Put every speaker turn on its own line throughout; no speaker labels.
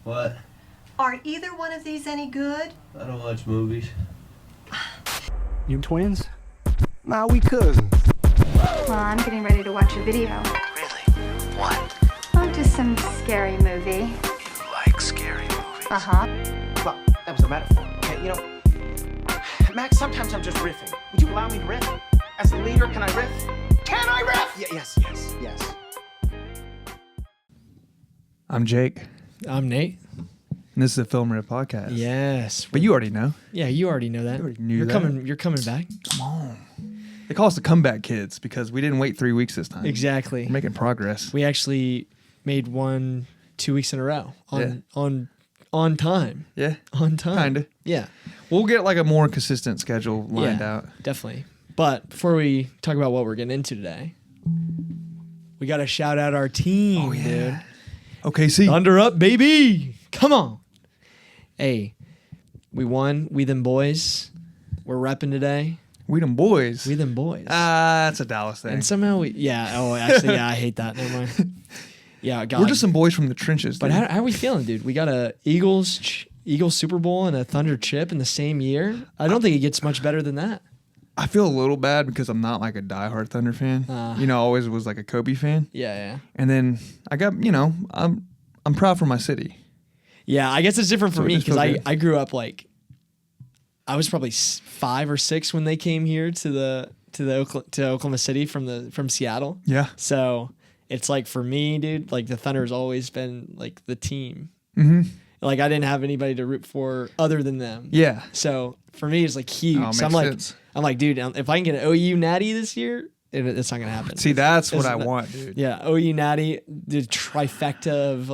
What?
Are either one of these any good?
I don't watch movies.
You twins? Nah, we cousins.
Well, I'm getting ready to watch a video.
Really? What?
Oh, just some scary movie.
You like scary movies?
Uh-huh.
Well, that was a metaphor, okay? You know, Max, sometimes I'm just riffing. Would you allow me to riff? As the leader, can I riff? Can I riff? Yes.
I'm Jake,
I'm Nate.
and this is a Film Riff podcast.
Yes.
But you already know.
Yeah, you already know that.
You already knew
you're
that.
coming. You're coming back.
Come on. They call us the comeback kids because we didn't wait 3 weeks this time.
Exactly.
We're making progress.
We actually made 2 weeks in a row on time.
Yeah.
On time.
Kinda.
Yeah.
We'll get like a more consistent schedule lined out.
Definitely. But before we talk about what we're getting into today, we got to shout out our team, dude.
Okay, see.
Thunder up, baby. Come on. Hey, we won. We them boys. We're repping today.
We them boys.
We them boys.
That's a Dallas thing.
And somehow I hate that. Never mind. Yeah, God.
We're just some boys from the trenches.
But
dude.
how are we feeling, dude? We got a Eagles Super Bowl and a Thunder chip in the same year. I don't think it gets much better than that.
I feel a little bad because I'm not like a diehard Thunder fan. Always was like a Kobe fan.
Yeah.
And then I got, I'm proud for my city.
Yeah, I guess it's different for
So it
me
just
because
feels good.
I grew up I was probably 5 or 6 when they came here to Oklahoma City from Seattle.
Yeah.
So it's like for me, dude, like the Thunder has always been like the team.
Mm-hmm.
Like I didn't have anybody to root for other than them.
Yeah.
So for me, it's like huge.
Oh,
So
makes sense.
I'm like, dude, if I can get an OU natty this year, it's not gonna happen.
See, that's what
It's
I
not-
want, dude.
Yeah, OU natty, the trifecta of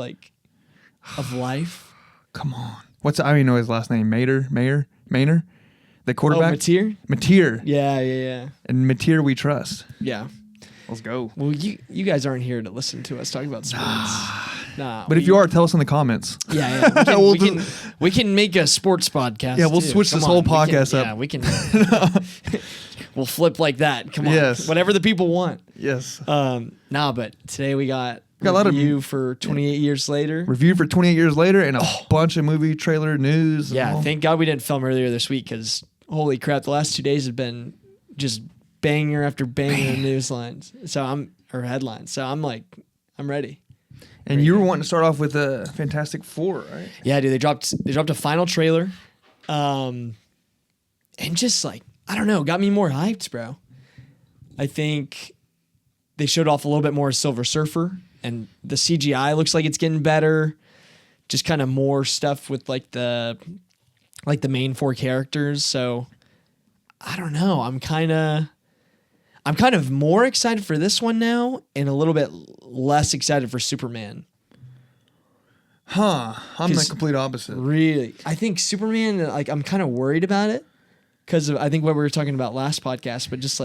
life.
Come on. I don't even know his last name. Maynard? The
Oh,
quarterback?
Mateer?
Mateer.
Yeah.
And Mateer we trust.
Yeah.
Let's go.
Well, you guys aren't here to listen to us talk about sports. Nah.
But if you are, tell us in the comments.
Yeah. We can make a sports podcast.
Yeah, we'll
too.
switch
Come
this whole
on, we can-
podcast up.
Yeah, we can. We'll flip like that. Come on.
Yes.
Whatever the people want.
Yes.
But today we got
a lot of
review for 28 years later.
Review for 28 years later and a bunch of movie trailer news. and
Yeah,
all.
thank God we didn't film earlier this week because holy crap, the last 2 days have been just banger after banger news lines. Headlines. So I'm ready.
And you were wanting to start off with a Fantastic Four, right?
Yeah, dude, they dropped a final trailer. And just I don't know, got me more hyped, bro. I think they showed off a little bit more of Silver Surfer, and the CGI looks like it's getting better. Just kind of more stuff with the main 4 characters. So I don't know. I'm kind of more excited for this one now, and a little bit less excited for Superman.
Huh. I'm the
'Cause
complete opposite.
Really, I think Superman. I'm kind of worried about it because I think what we were talking about last podcast, but just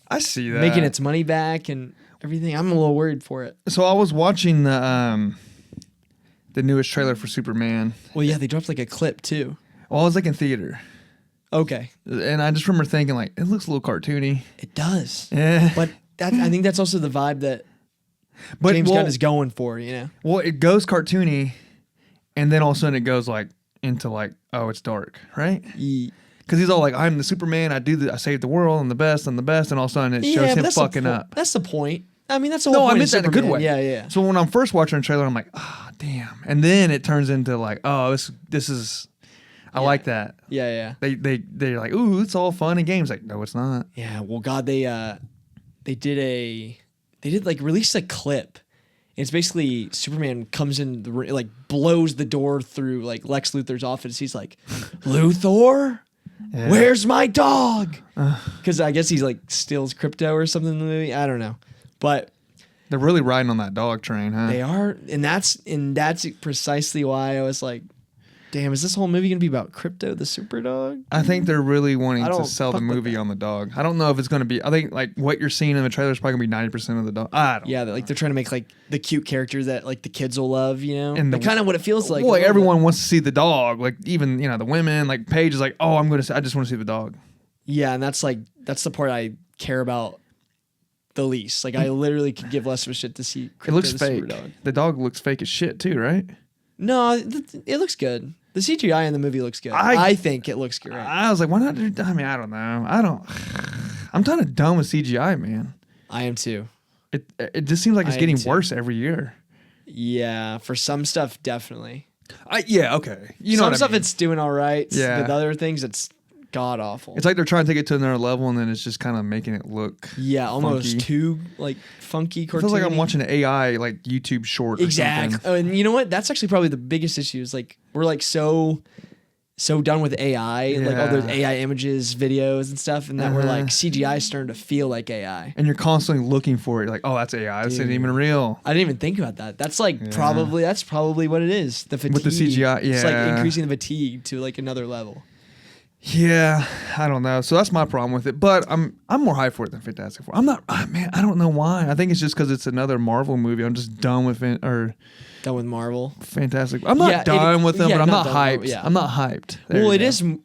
I see that.
making its money back and everything. I'm a little worried for it.
So I was watching the newest trailer for Superman.
Well, yeah, they dropped a clip too.
Well, I was in theater.
Okay,
And I just remember thinking it looks a little cartoony.
it does.
Yeah.
But I think that's also the vibe that James Gunn is going for.
Well, it goes cartoony, and then all of a sudden it goes into it's dark, right? Because he's all I'm the Superman, I saved the world, I'm the best, and all of a sudden it shows him fucking up.
That's the point. I mean, that's the whole
No,
point.
I meant that in a good
Superman.
way.
Yeah.
So when I'm first watching the trailer, I'm like, damn. And then it turns into this is, I like that.
Yeah.
They're like, ooh, it's all fun and games. No, it's not.
Yeah, well, God, they released a clip. It's basically Superman comes in blows the door through Lex Luthor's office. He's like, Luthor,
Yeah.
where's my dog? Because I guess he's steals crypto or something in the movie. I don't know, but
They're really riding on that dog train, huh?
they are, and that's precisely why I was like, damn, is this whole movie gonna be about Crypto the Super Dog?
I think they're really wanting
I
to
don't
sell the
fuck with
movie
that.
on the dog. I don't know if it's going to be. I think what you're seeing in the trailer is probably going to be 90% of the dog. I don't.
Yeah, they're trying to make the cute characters that the kids will love,
And the-
kind of what it feels like.
Well,
a little
everyone wants to see the dog. Even the women. Paige is oh, I just want to see the dog.
bit. Yeah, and that's the part I care about the least. I literally could give less of a shit to see.
It looks
Crypto the
fake.
Super Dog.
The dog looks fake as shit too, right?
No, it looks good. The CGI in the movie looks good. I think it looks great.
I was like, why not? I mean, I don't know. I'm kind of done with CGI, man.
I am too.
It just seems like it's
I am
getting
too.
worse every year.
Yeah, for some stuff, definitely.
Yeah, okay. You know
some
what
stuff
I mean.
it's doing all right.
Yeah.
With other things, it's god awful.
It's like they're trying to take it to another level, and then it's just kind of making it look
almost
funky.
too like funky cartoony.
It feels like I'm watching an AI like YouTube short.
Exactly.
Or something.
Oh, and you know what? That's actually probably the biggest issue. Is like we're like so done with AI, like all those
Yeah.
AI images, videos, and stuff, and that we're like CGI is starting to feel like AI.
And you're constantly looking for it. You're like, oh, that's AI. This isn't
Dude.
even real.
I didn't even think about that. That's like probably what it is. The fatigue
With the CGI,
It's like
yeah.
increasing the fatigue to like another level.
Yeah, I don't know. So that's my problem with it. But I'm more hyped for it than Fantastic Four. I'm not. Man, I don't know why. I think it's just because it's another Marvel movie. I'm just done with it. Or
Done with Marvel.
Fantastic. I'm not done with them,
yeah,
but I'm not
not done
hyped.
with- yeah.
I'm not hyped. There
Well,
you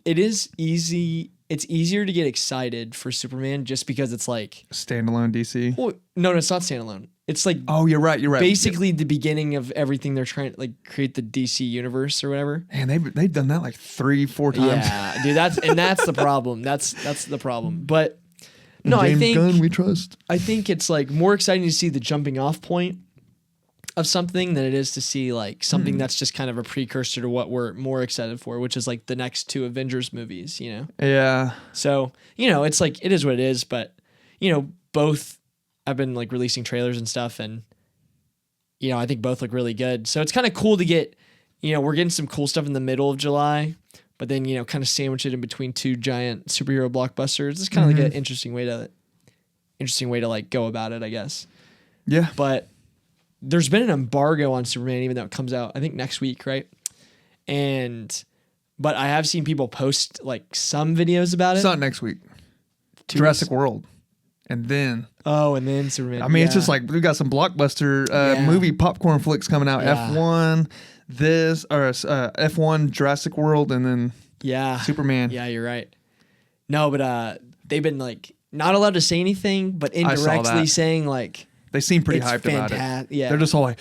it
go.
is easy. It's easier to get excited for Superman just because it's like,
Standalone DC.
well, no, it's not standalone. It's like
Oh, you're right. You're right.
basically the beginning of everything they're trying to like create the DC universe or whatever.
Man, they've done that like 3-4 times.
Yeah, dude, that's the problem. That's the problem. But no,
James
I think
Gunn, we trust.
I think it's like more exciting to see the jumping off point of something than it is to see like something that's just kind of a precursor to what we're more excited for, which is like the next two Avengers movies, you know?
Yeah.
So, you know, it's like it is what it is, but you know, both have been like releasing trailers and stuff, and you know, I think both look really good. So it's kind of cool to get, you know, we're getting some cool stuff in the middle of July, but then, you know, kind of sandwich it in between two giant superhero blockbusters. It's kind of like an interesting way to like go about it, I guess.
Yeah.
But there's been an embargo on Superman, even though it comes out, I think, next week, right? But I have seen people post like some videos about
It's
it.
not next week.
2
Jurassic
weeks.
World. And then
And then Superman.
I mean, it's
yeah.
just like we got some blockbuster
Yeah.
movie popcorn flicks coming out.
Yeah.
F1, F1, Jurassic World, and then Superman.
Yeah, you're right. No, but they've been like not allowed to say anything, but
I saw
indirectly
that.
saying like
They seem pretty
it's
hyped about it.
Yeah,
They're just all like,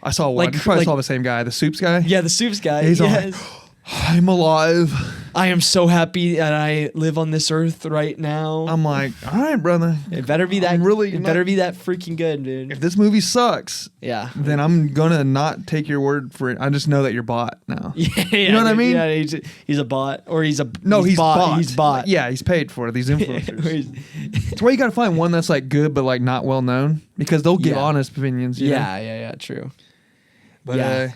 I saw one.
Like-
You probably
like-
saw the same guy, the Soups guy.
yeah, the Soups guy.
He's all
yes.
like, I'm alive.
I am so happy that I live on this earth right now.
I'm like, all right, brother.
It better be that
I'm really
It
not-
better be that freaking good, dude.
If this movie sucks,
Yeah.
then I'm gonna not take your word for it. I just know that you're bot now.
Yeah,
You know what I
dude,
mean?
Yeah, he's a bot, or he's a
No, he's bot.
He's bot.
Yeah, he's paid for it, these
Or
influencers.
he's-
That's why you gotta find one that's like good but like not well known, because they'll give
Yeah.
honest opinions. you know?
yeah, true.
But
Yeah.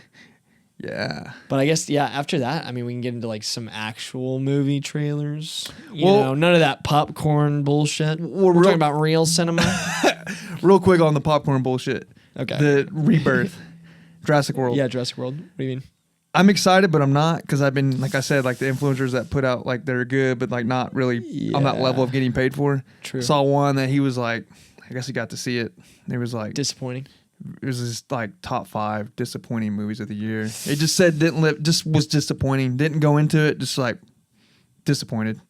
yeah.
But I guess after that, I mean, we can get into like some actual movie trailers. You
Well-
know, none of that popcorn bullshit.
Well,
We're
real-
talking about real cinema.
Real quick on the popcorn bullshit.
Okay.
The rebirth. Jurassic World.
Yeah, Jurassic World. What do you mean?
I'm excited, but I'm not, because I've been, like I said, like the influencers that put out like they're good, but like not really on that
Yeah.
level of getting paid for.
True.
Saw one that he was like, I guess he got to see it. It was like
Disappointing.
it was his like top 5 disappointing movies of the year. It just said didn't live, just was disappointing. Didn't go into it, just like disappointed.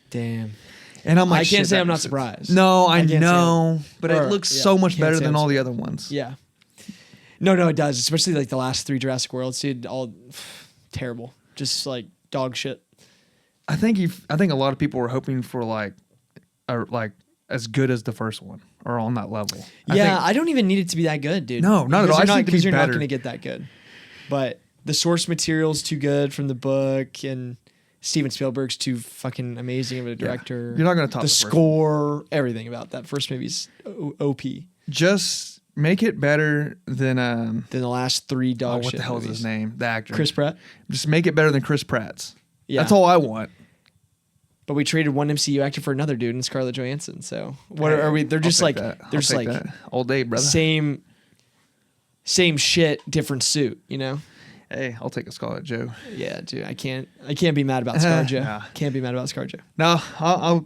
Damn.
And I'm like,
I can't
shit,
say
that
I'm not
makes sense.
surprised.
No, I
can't say
know,
that.
but
Or,
it looks
yeah,
so much
can't
better
say
than
I'm
all the
surprised.
other ones.
Yeah. No, it does. Especially like the last 3 Jurassic Worlds, dude. All terrible. Just like dog shit.
I think a lot of people were hoping for like as good as the first one or on that level.
I don't even need it to be that good, dude.
No, not at all. I just need it to
Because
be
you're not
better.
going to get that good. But the source material's too good from the book, and Steven Spielberg's too fucking amazing of a director.
You're not gonna top
the
the first
score, everything about that first movie's OP
Just make it better than
than the last 3 dog
what
shit
the hell is
movies.
his name? The actor.
Chris Pratt.
Just make it better than Chris Pratt's.
Yeah.
That's all I want.
But we traded one MCU actor for another dude in Scarlett Johansson. So what are we? They're
I'll
just
take
like
that.
they're
I'll
just
take
like
that. All day, brother.
same shit, different suit. You know?
Hey, I'll take a Scarlet Joe.
Yeah, dude. I can't be mad about ScarJo.
Nah.
Can't be mad about ScarJo.
No, I'll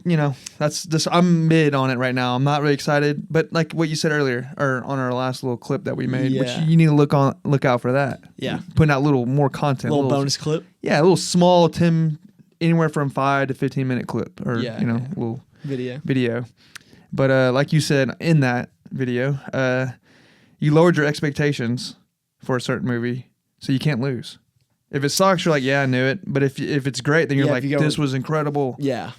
that's just I'm mid on it right now. I'm not really excited, but like what you said earlier, or on our last little clip that we made, which
Yeah.
you need to look out for that.
Yeah.
Putting out little more content,
Little bonus clip.
Yeah, a little small 10, anywhere from 5 to 15 minute clip, or
Yeah,
little
Video.
But like you said in that video, you lowered your expectations for a certain movie So you can't lose. If it sucks, you're like, yeah, I knew it. But if it's great, then you're
Yeah,
like,
if you go-
this was incredible.
Yeah.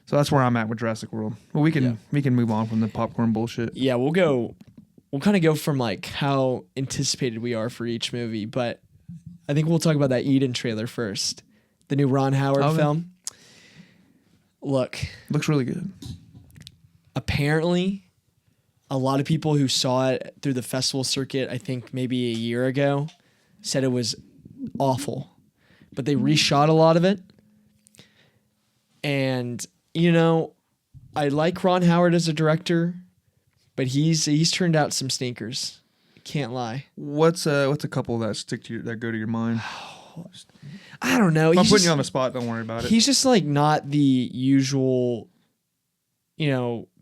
So that's where I'm at with Jurassic World. Well, we can move on from the popcorn bullshit.
Yeah, we'll kind of go from like how anticipated we are for each movie, but I think we'll talk about that Eden trailer first. The new Ron Howard film. Look,
Looks really good.
apparently a lot of people who saw it through the festival circuit, I think maybe a year ago, said it was awful. But they reshot a lot of it. And, I like Ron Howard as a director, but he's turned out some stinkers. Can't lie.
What's a couple that go to your mind?
I don't know.
If I'm
He's
putting
just-
you on the spot, don't worry about it.
He's just like not the usual,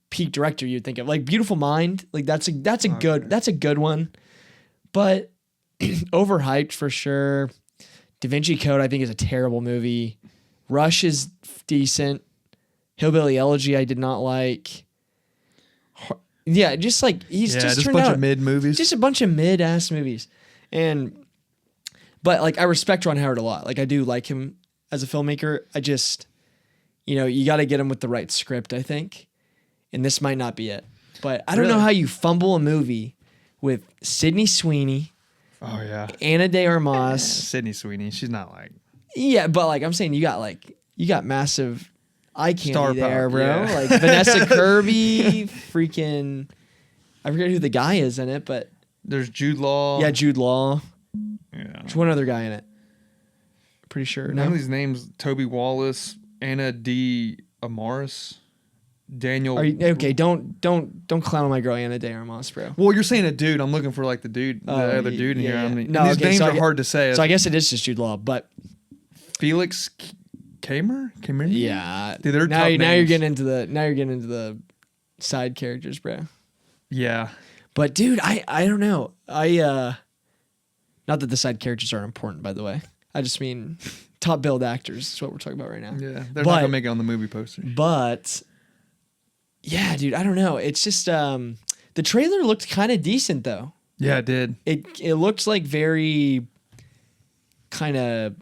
peak director you'd think of. Like Beautiful Mind, like that's a good one, but overhyped for sure. Da Vinci Code I think is a terrible movie. Rush is decent. Hillbilly Elegy I did not like. Yeah, just like he's just
a
turned
bunch
out
of mid movies.
just a bunch of mid-ass movies. But like I respect Ron Howard a lot. Like I do like him as a filmmaker. I just, you got to get him with the right script, I think. And this might not be it. But I don't know
Really?
how you fumble a movie with Sydney Sweeney,
Oh yeah,
Ana de Armas.
Sydney Sweeney. She's not like
Yeah, but like I'm saying, you got massive eye candy
Star
there,
power,
bro.
yeah.
Like Vanessa Kirby, freaking. I forget who the guy is in it, but
there's Jude Law.
yeah, Jude Law.
Yeah.
There's one other guy in it. Pretty sure.
None
No?
of these names: Toby Wallace, Anna D. Amaris, Daniel.
Are you, okay, don't clown on my girl Ana de Armas, bro.
Well, you're saying a dude. I'm looking for like the other dude in here.
yeah.
I mean,
No,
these
okay,
names
so
are hard to say.
So I guess it is just Jude Law, but
Felix Kamer.
yeah.
Dude, they're
now
tough
you're
names.
getting into the side characters, bro.
Yeah.
But dude, I don't know. Not that the side characters aren't important, by the way. I just mean top billed actors is what we're talking about right now.
Yeah. They're not
But-
gonna make it on the movie poster.
But yeah, dude, I don't know. It's just the trailer looked kind of decent though.
Yeah, it did.
It looks like very kind of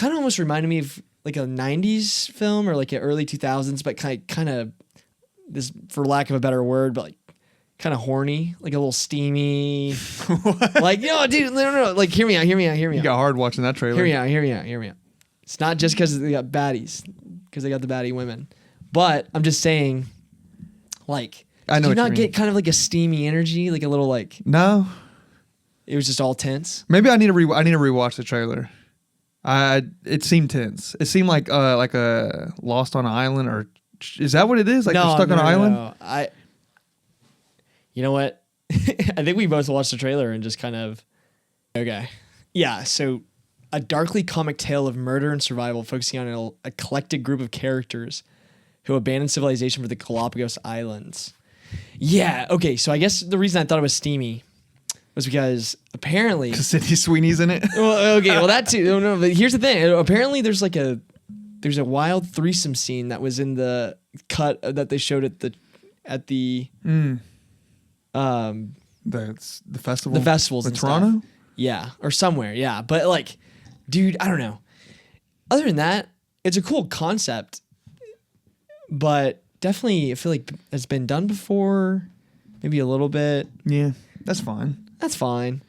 almost reminded me of like a 90s film or like an early 2000s, but kind of this, for lack of a better word, but like kind of horny, like a little steamy. Like, dude, no, like hear me out.
You got hard watching that trailer.
Hear me out. It's not just because they got baddies, because they got the baddie women. But I'm just saying, like,
I know
did you
what you
not
mean.
get kind of like a steamy energy, like a little like
No.
it was just all tense?
Maybe I need to rewatch the trailer. It seemed tense. It seemed like a Lost on an Island, or is that what it is? Like they're stuck on an island?
No. You know what? I think we both watched the trailer and just kind of okay. Yeah, so a darkly comic tale of murder and survival focusing on an eclectic group of characters who abandoned civilization for the Galapagos Islands. Yeah, okay, so I guess the reason I thought it was steamy was because apparently
Sydney Sweeney's in it.
well, okay, well that too. No, but here's the thing. Apparently, there's a wild threesome scene that was in the cut that they showed at the
That's the festival.
the festivals
in
in
Toronto.
Yeah, or somewhere. Yeah, but like, dude, I don't know. Other than that, it's a cool concept, but definitely I feel like it's been done before, maybe a little bit.
Yeah, that's fine.
That's fine,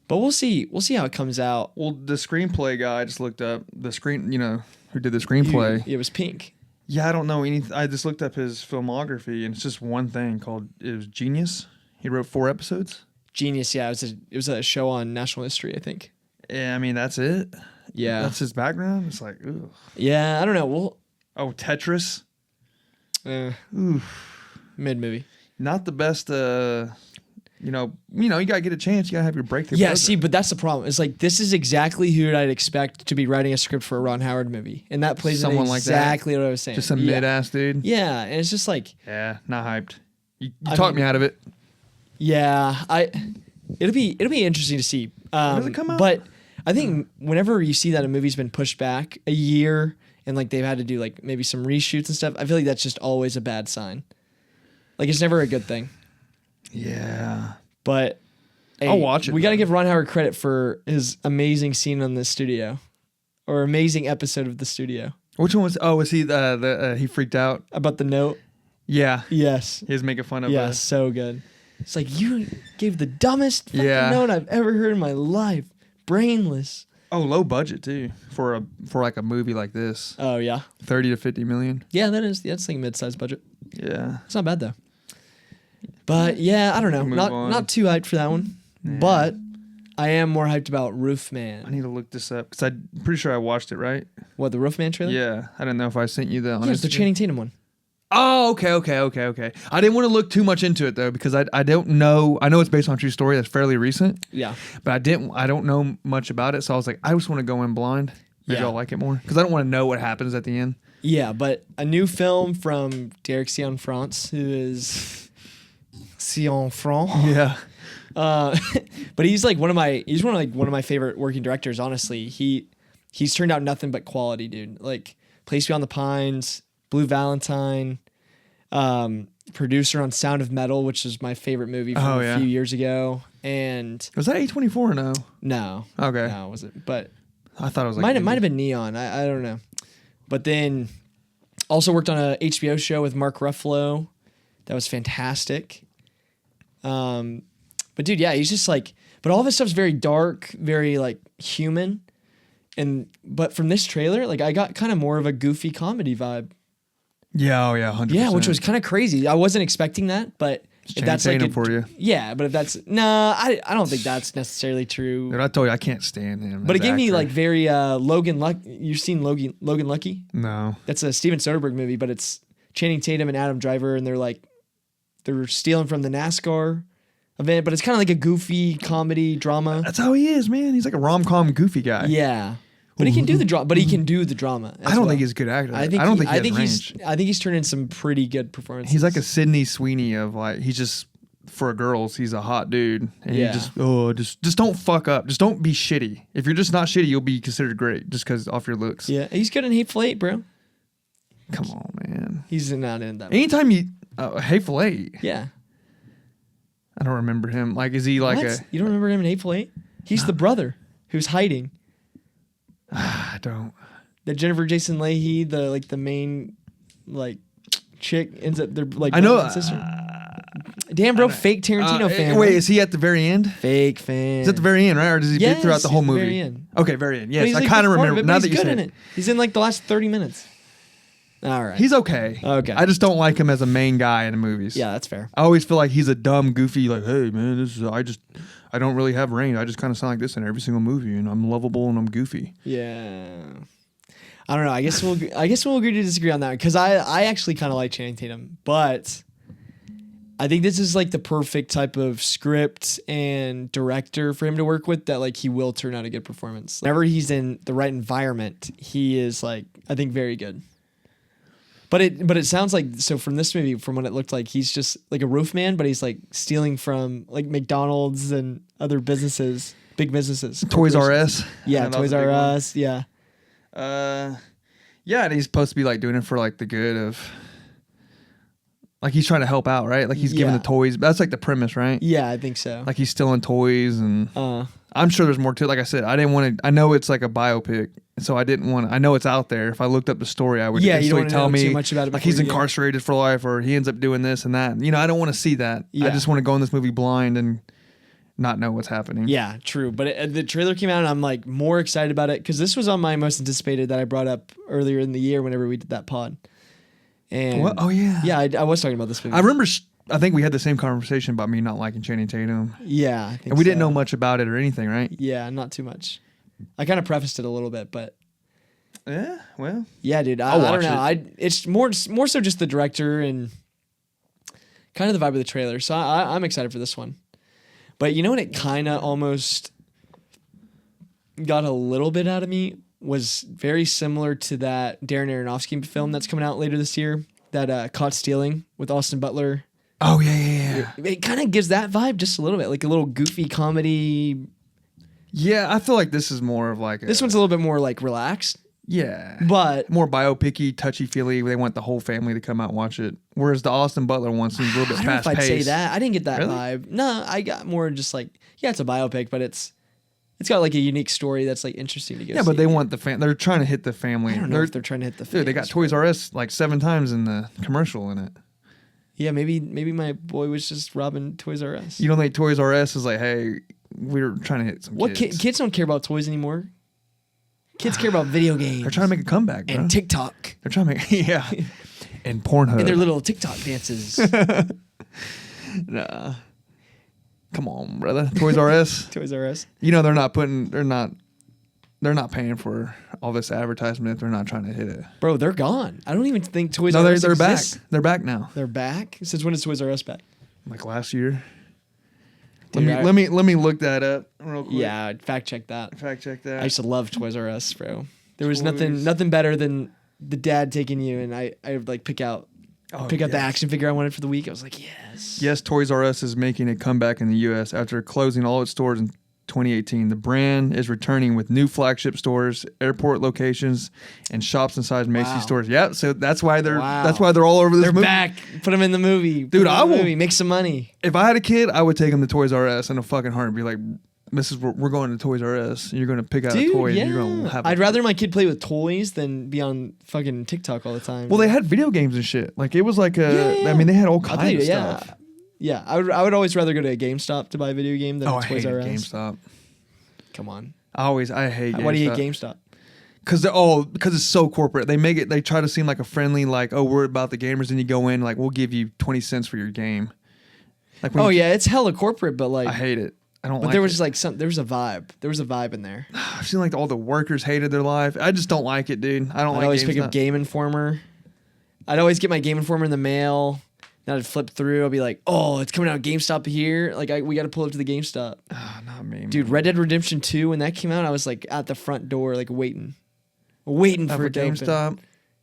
but we'll see. We'll see how it comes out.
Well, the screenplay guy I just looked up the screen. Who did the screenplay?
It was pink.
Yeah, I don't know anything. I just looked up his filmography, and it's just one thing called it was Genius. He wrote 4 episodes.
Genius. Yeah, it was a show on National History, I think.
Yeah, I mean that's it.
Yeah.
That's his background. It's like, ugh.
Yeah, I don't know. Well,
Oh, Tetris.
mid movie.
Not the best. You gotta get a chance. You gotta have your breakthrough.
Yeah,
project.
see, but that's the problem. It's like this is exactly who I'd expect to be writing a script for a Ron Howard movie, and that plays
Someone
into
like that?
exactly what I was saying.
just some
yeah.
mid ass dude.
Yeah, and it's just like,
Yeah, not hyped. You
I
talked
mean-
me out of it.
yeah, it'll be interesting to see.
does it come out?
But I think whenever you see that a movie's been pushed back a year and like they've had to do like maybe some reshoots and stuff, I feel like that's just always a bad sign. Like it's never a good thing.
Yeah.
But Hey,
I'll watch it,
We got to
though.
give Ron Howard credit for his amazing scene on the studio, or amazing episode of the studio
Which one was? Oh, was he he freaked out?
about the note.
Yeah,
Yes.
he was making fun of.
Yeah, so good. It's like, you gave the dumbest fucking
Yeah.
note I've ever heard in my life. Brainless.
Oh, low budget too for like a movie like this.
Oh yeah.
30 to 50 million.
Yeah, that's like a mid-sized budget.
Yeah.
It's not bad though. But yeah, I don't know.
Move
Not
on.
not too hyped for that one. But I am more hyped about Roof
I
Man.
need to look this up because I'm pretty sure I watched it, right?
What, the Roof Man trailer?
Yeah. I don't know if I sent you that.
Yeah, it's the Channing Tatum one.
Oh, okay. I didn't want to look too much into it though because I don't know. I know it's based on a true story that's fairly recent,
Yeah.
but I don't know much about it, so I was like, I just want to go in blind. Maybe
Yeah.
I'll like it more because I don't want to know what happens at the end.
Yeah, but a new film from Derek Sion-France, who is Sion-France.
Yeah.
But he's one of my favorite working directors. Honestly, he's turned out nothing but quality, dude. Like Place Beyond the Pines, Blue Valentine, producer on Sound of Metal, which is my favorite movie from a few years ago. And
Was that A24 or no?
no,
Okay.
no, was it? But
I thought it was like
might have been Neon. I don't know. But then also worked on a HBO show with Mark Ruffalo. That was fantastic. But dude, yeah, he's just but all of his stuff's very dark, very human. But from this trailer, I got kind of more of a goofy comedy vibe.
Yeah, 100%.
Yeah, which was kind of crazy. I wasn't expecting that, but if that's
Tatum for you.
Yeah, but if that's I don't think that's necessarily true.
Dude, I told you I can't stand him.
But
as
it gave me
actor.
very Logan Luck. You've seen Logan Lucky?
No.
That's a Steven Soderbergh movie, but it's Channing Tatum and Adam Driver, and they're stealing from the NASCAR event, but it's kind of like a goofy comedy drama.
That's how he is, man. He's like a rom-com goofy guy.
Yeah, but he can do the drama. But he can do the drama.
I don't think he's a good actor. I don't think he has range.
I think he's turned in some pretty good performances.
He's like a Sydney Sweeney of he's just for girls. He's a hot dude, and
Yeah.
you just don't fuck up. Just don't be shitty. If you're just not shitty, you'll be considered great just because off your looks.
Yeah, he's good in Hateful Eight, bro.
Come on, man.
He's not in that.
Anytime you Hateful Eight,
Yeah.
I don't remember him. Is he like
What? You don't remember him in Hateful Eight? He's the brother who's hiding.
I don't.
That Jennifer Jason Leigh, the main chick, ends up they're
I know.
brother and sister. Damn, bro, fake Tarantino fan.
Wait,
right?
is he at the very end?
Fake fan.
Is at the very end, right? Or does he be
Yes,
throughout the whole
he's at the
movie?
very end.
Okay, very end.
But
Yes,
he's,
I kind of
part
remember.
it, but
Now
he's
that you
good
say
in
it.
it. He's in the last 30 minutes. All right.
He's okay.
Okay.
I just don't like him as a main guy in the movies.
Yeah, that's fair.
I always feel like he's a dumb, goofy, hey man, I don't really have range. I just kind of sound like this in every single movie, and I'm lovable and I'm goofy.
Yeah. I don't know. I guess we'll agree to disagree on that because I actually kind of like Channing Tatum, but I think this is the perfect type of script and director for him to work with that he will turn out a good performance. Whenever he's in the right environment, he is I think very good. But it sounds so from this movie, from what it looked like, he's just a roof man, but he's stealing from McDonald's and other businesses, big businesses.
Toys R
corporations.
Us.
Yeah,
that was
Toys
a big
R
one.
Us. Yeah.
Yeah, and he's supposed to be doing it for the good of, he's trying to help out, right? He's giving
Yeah.
the toys. That's the premise, right?
Yeah, I think so.
He's stealing toys, and
Uh,
I'm sure there's more to it. Like I said, I didn't want to. I know it's a biopic, so I didn't want. I know it's out there. If I looked up the story, I would
Yeah, you don't
instantly
wanna
tell
know
me
too much about it
he's
before you go.
incarcerated for life, or he ends up doing this and that. I don't want to see that.
Yeah.
I just want to go in this movie blind and not know what's happening.
yeah, true. But the trailer came out, and I'm more excited about it because this was on my most anticipated that I brought up earlier in the year whenever we did that pod. And
What? Oh yeah.
yeah, I was talking about this movie.
I remember. I think we had the same conversation about me not liking Channing Tatum,
Yeah, I think
and we didn't
so.
know much about it or anything, right?
Yeah, not too much. I kind of prefaced it a little bit, but
Yeah. Well.
yeah, dude, I
I'll
don't
watch
know. It's more so just the director and kind of the vibe of the trailer. So I'm excited for this one. But you know what? It kind of almost got a little bit out of me was very similar to that Darren Aronofsky film that's coming out later this year. That Caught Stealing with Austin Butler.
Oh yeah.
It kind of gives that vibe just a little bit, like a little goofy comedy.
Yeah, I feel like this is more of
This one's a little bit more relaxed.
Yeah.
But
More biopic-y, touchy-feely. They want the whole family to come out and watch it. Whereas the Austin Butler one seems a little bit
I don't know if
fast-paced.
I'd say that. I didn't get that
Really?
vibe. No, I got more just like, yeah, it's a biopic, but it's got like a unique story that's like interesting to go see.
Yeah, but they want the they're trying to hit the family.
I don't know if they're trying to hit the
Dude, they got
fans,
Toys
but-
R Us like 7 times in the commercial in it.
Yeah, maybe my boy was just robbing Toys R Us.
You don't think Toys R Us is like, hey, we're trying to hit some
What
kids.
kids don't care about toys anymore. Kids care about video games.
They're trying to make a comeback, bro.
and TikTok
They're trying to make, yeah. And Pornhub.
and their little TikTok dances.
Nah. Come on, brother. Toys R Us.
Toys R Us.
You know they're not paying for all this advertisement if they're not trying to hit it.
Bro, they're gone. I don't even think Toys
No,
R Us
they're back.
exists.
They're back now.
They're back? Since when is Toys R Us back?
Like last year.
Dude,
let me look that up real quick.
Yeah, fact check that.
Fact check that.
I used to love Toys R Us, bro. There was
Toys.
nothing better than the dad taking you, and I would like pick out the
yes.
action figure I wanted for the week. I was like, yes.
Yes, Toys R Us is making a comeback in the U.S. after closing all its stores in 2018. The brand is returning with new flagship stores, airport locations, and shops inside Macy's
Wow.
stores. Yeah, so that's why they're
Wow.
all over this
They're
movie.
back. Put them in the movie. Put
Dude,
'em in
I
the
will-
movie. Make some money.
If I had a kid, I would take him to Toys R Us in a fucking heart and be like, Mrs., we're going to Toys R Us. And you're going to pick out
Dude,
a toy
yeah.
and you're going to have
I'd rather my kid play with toys than be on fucking TikTok all the time.
Well, they had video games and shit. Like, it was like a...
Yeah.
I mean, they had all
I'll
kinds
tell you,
of
yeah.
stuff.
Yeah, I would always rather go to a GameStop to buy a video game than
Oh,
a
I
Toys
hate
R Us.
GameStop.
Come on.
I hate GameStop.
Why do you hate GameStop?
Because it's so corporate. They try to seem like a friendly, like, oh, we're about the gamers, and you go in, like, we'll give you 20 cents for your game. Like, when
Oh
you-
yeah, it's hella corporate, but like,
I hate it. I don't
but
like
there was
it.
just like there was a vibe. There was a vibe in there.
I've seen like all the workers hated their life. I just don't like it, dude. I don't
I'd
like
always pick
GameStop.
up Game Informer. I'd always get my Game Informer in the mail. Then I'd flip through. I'd be like, oh, it's coming out GameStop here. Like we got to pull up to the GameStop.
Ah, not me,
Dude,
man.
Red Dead Redemption 2, when that came out, I was like at the front door, like waiting for
For
it to open.
GameStop.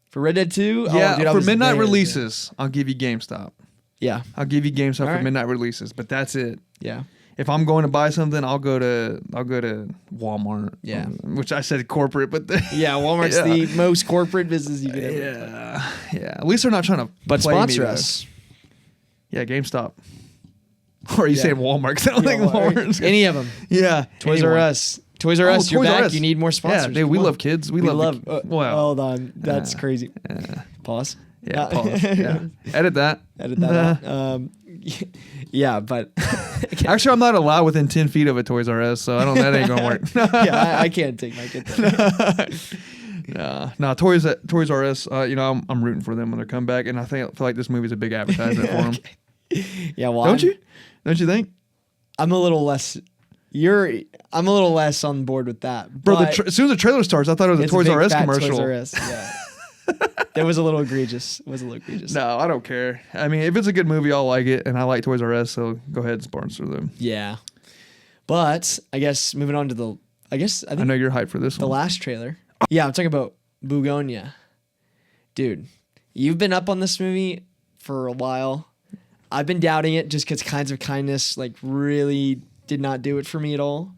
For Red Dead 2?
Yeah,
oh, dude, I
for
was
midnight
there,
releases, I'll give you GameStop.
Yeah,
I'll give you GameStop for
Alright.
midnight releases, but that's it.
yeah.
If I'm going to buy something, I'll go to Walmart.
Yeah.
Which I said corporate, but
Yeah, Walmart's
Yeah.
the most corporate business you could ever.
yeah. At least they're not trying to
But
play
sponsor
me, though.
us.
Yeah, GameStop. Or are you
Yeah.
saying Walmart? 'Cause I don't think Walmart's
Any of them.
Yeah.
Toys R
anyone.
Us. Toys R
Oh,
Us, you're
Toys R
back.
Us.
You need more sponsors.
Yeah, dude, we
Come on.
love kids. We love. Wow.
Hold on. That's crazy. Pause.
Yeah. Pause. Yeah. Edit that.
Edit that out. Yeah, but
Actually, I'm not allowed within 10 feet of a Toys R Us, so that ain't gonna work.
yeah, I can't take my kid there.
Nah, Toys R Us. I'm rooting for them when they come back, and I feel like this movie's a big advertisement for them.
Yeah, well,
Don't you? Don't you think,
I'm a little less. I'm a little less on board with that,
bro?
but
As soon as the trailer starts, I thought it was a
it's
Toys
big
R Us
fat
commercial.
Toys R Us, yeah. That was a little egregious.
No, I don't care. I mean, if it's a good movie, I'll like it, and I like Toys R Us, so go ahead and sponsor them.
Yeah, but I guess moving on to I
I
think
know you're hyped for this
the
one.
last trailer. Yeah, I'm talking about Bugonia. Dude, you've been up on this movie for a while. I've been doubting it just because Kinds of Kindness like really did not do it for me at all,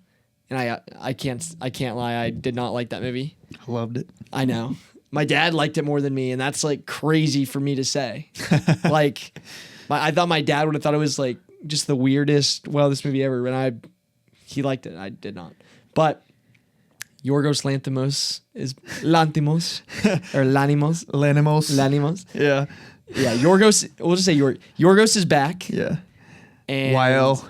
and I can't lie, I did not like that movie.
I loved it.
I know. My dad liked it more than me, and that's like crazy for me to say. Like, I thought my dad would have thought it was like just the weirdest, wildest movie ever, and he liked it. I did not. But Yorgos Lanthimos is Lanthimos or Lanimos.
Lanimos. Yeah.
Yeah, Yorgos. We'll just say Yorgos is back.
Yeah.
And
YL.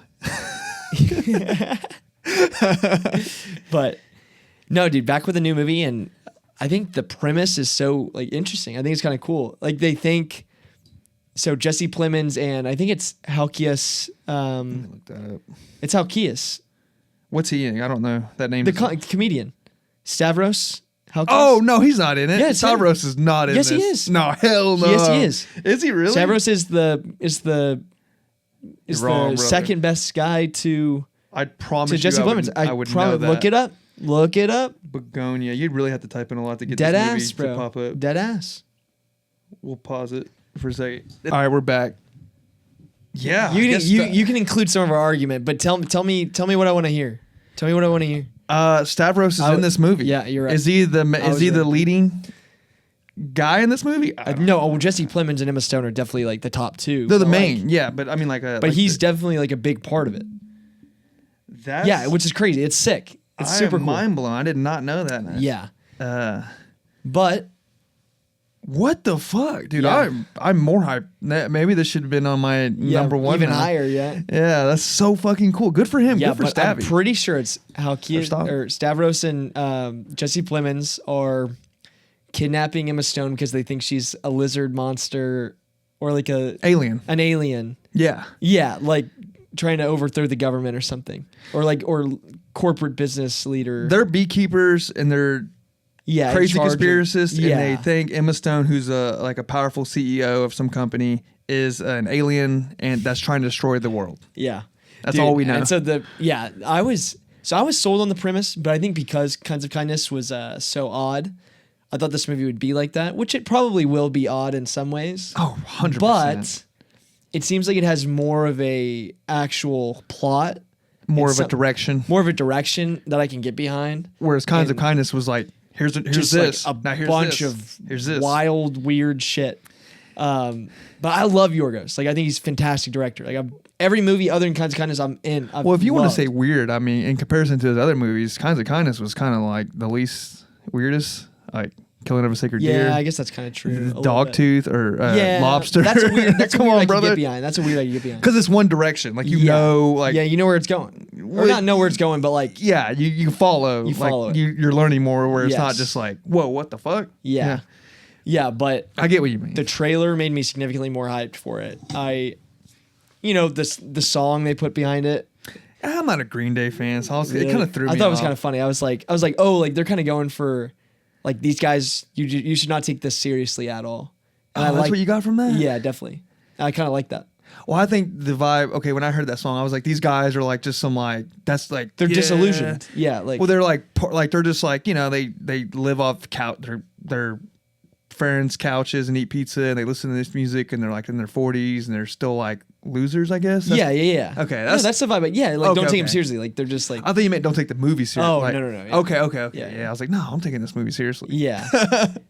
But no, dude, back with a new movie, and I think the premise is so like interesting. I think it's kind of cool. Like they think so Jesse Plemons and I think it's Halkias.
Look that up.
It's Halkias,
What's he in? I don't know. That name.
the comedian Stavros Halkias.
Oh no, he's not in it.
Yeah, it's him.
Stavros is not in
Yes,
this.
he is.
No, hell no.
Yes, he is.
Is he really?
Stavros is the
You're wrong, brother.
second best guy to
I promise
Jesse
you,
Plemons.
I would know that.
Look it up. Look it up.
Begonia. You'd really have to type in a lot to get
Dead
this movie
ass,
to
bro.
pop up.
Dead ass.
We'll pause it for a second. All right, we're back. Yeah, I guess
You can include some of our argument, but tell me what I want to hear. Tell me what I want to hear.
Stavros is in this movie.
Yeah, you're right.
Is he the
right.
leading guy in this movie?
No, Jesse Plemons and Emma Stone are definitely like the top two.
They're the
But,
main.
like,
Yeah, but I mean
but he's definitely like a big part of it.
That's,
Yeah, which is crazy. It's sick. It's super cool.
mind blown. I did not know that.
Yeah. But
what the fuck, dude?
Yeah.
I'm more hyped. Maybe this should have been on my number one.
even
now.
higher. Yeah.
Yeah, that's so fucking cool. Good for him.
Yeah,
Good for
but I'm
Stabby.
pretty sure it's
Stav-
Stavros and Jesse Plemons are kidnapping Emma Stone because they think she's a lizard monster or like an alien.
Yeah.
Yeah, like trying to overthrow the government or something, or corporate business leader.
They're beekeepers and they're crazy conspiracists, and they think Emma Stone, who's a powerful CEO of some company, is an alien and that's trying to destroy the world.
Yeah,
that's all we know.
And so I was sold on the premise, but I think because Kinds of Kindness was so odd, I thought this movie would be like that, which it probably will be odd in some ways.
Oh, 100%.
But it seems like it has more of a actual plot,
more of a direction
that I can get behind.
Whereas Kinds of Kindness was like, here's this,
like
now here's
bunch
this. Here's
of
this.
wild, weird shit. But I love Yorgos. Like, I think he's a fantastic director. Like, every movie other than Kinds of Kindness I'm in.
Well, if you want to say weird, I mean, in comparison to his other movies, Kinds of Kindness was kind of like the least weirdest, like Killing of a Sacred Deer.
Yeah, I guess that's kind of true.
Dogtooth or Lobster.
That's weird. That's
Come
weird
on,
I
brother.
can get behind. That's a weird I can get behind.
Because it's one direction. Like, you know, like.
Yeah, you know where it's going. Or not know where it's going, but like.
Yeah, you follow.
You follow
like,
it.
You're learning more where it's
Yes.
not just like, whoa, what the fuck?
Yeah. Yeah, but.
I get what you mean.
The trailer made me significantly more hyped for it. The song they put behind it.
I'm not a Green Day fan, so it kind of threw me
I thought it was
off.
kind of funny. I was like, oh, like they're kind of going for, like, these guys. You should not take this seriously at all. And
that's what you got from that?
Yeah, definitely. I kind of like that.
Well, I think the vibe. Okay, when I heard that song, I was like, these guys are like just some like that's like
They're disillusioned. Yeah, like.
Well, they're like they're just like they live off their friends' couches and eat pizza and they listen to this music and they're like in their 40s and they're still like losers, I guess.
Yeah.
Okay,
that's the vibe. But yeah, like,
Okay,
don't take them
okay.
seriously. Like, they're just like.
I thought you meant don't take the movie seriously.
Oh,
like,
no. Yeah.
Okay.
Yeah.
I was like, no, I'm taking this movie seriously.
Yeah.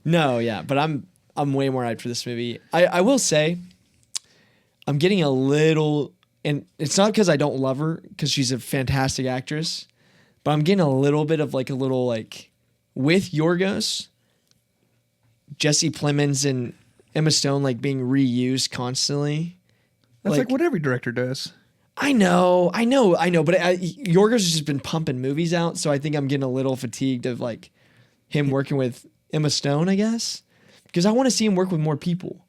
No, yeah, but I'm way more hyped for this movie. I will say, I'm getting a little, and it's not because I don't love her, because she's a fantastic actress, but I'm getting a little bit of like with Yorgos, Jesse Plemons and Emma Stone like being reused constantly.
That's like what every director does.
I know, but Yorgos has just been pumping movies out, so I think I'm getting a little fatigued of like him working with Emma Stone, I guess, because I want to see him work with more people.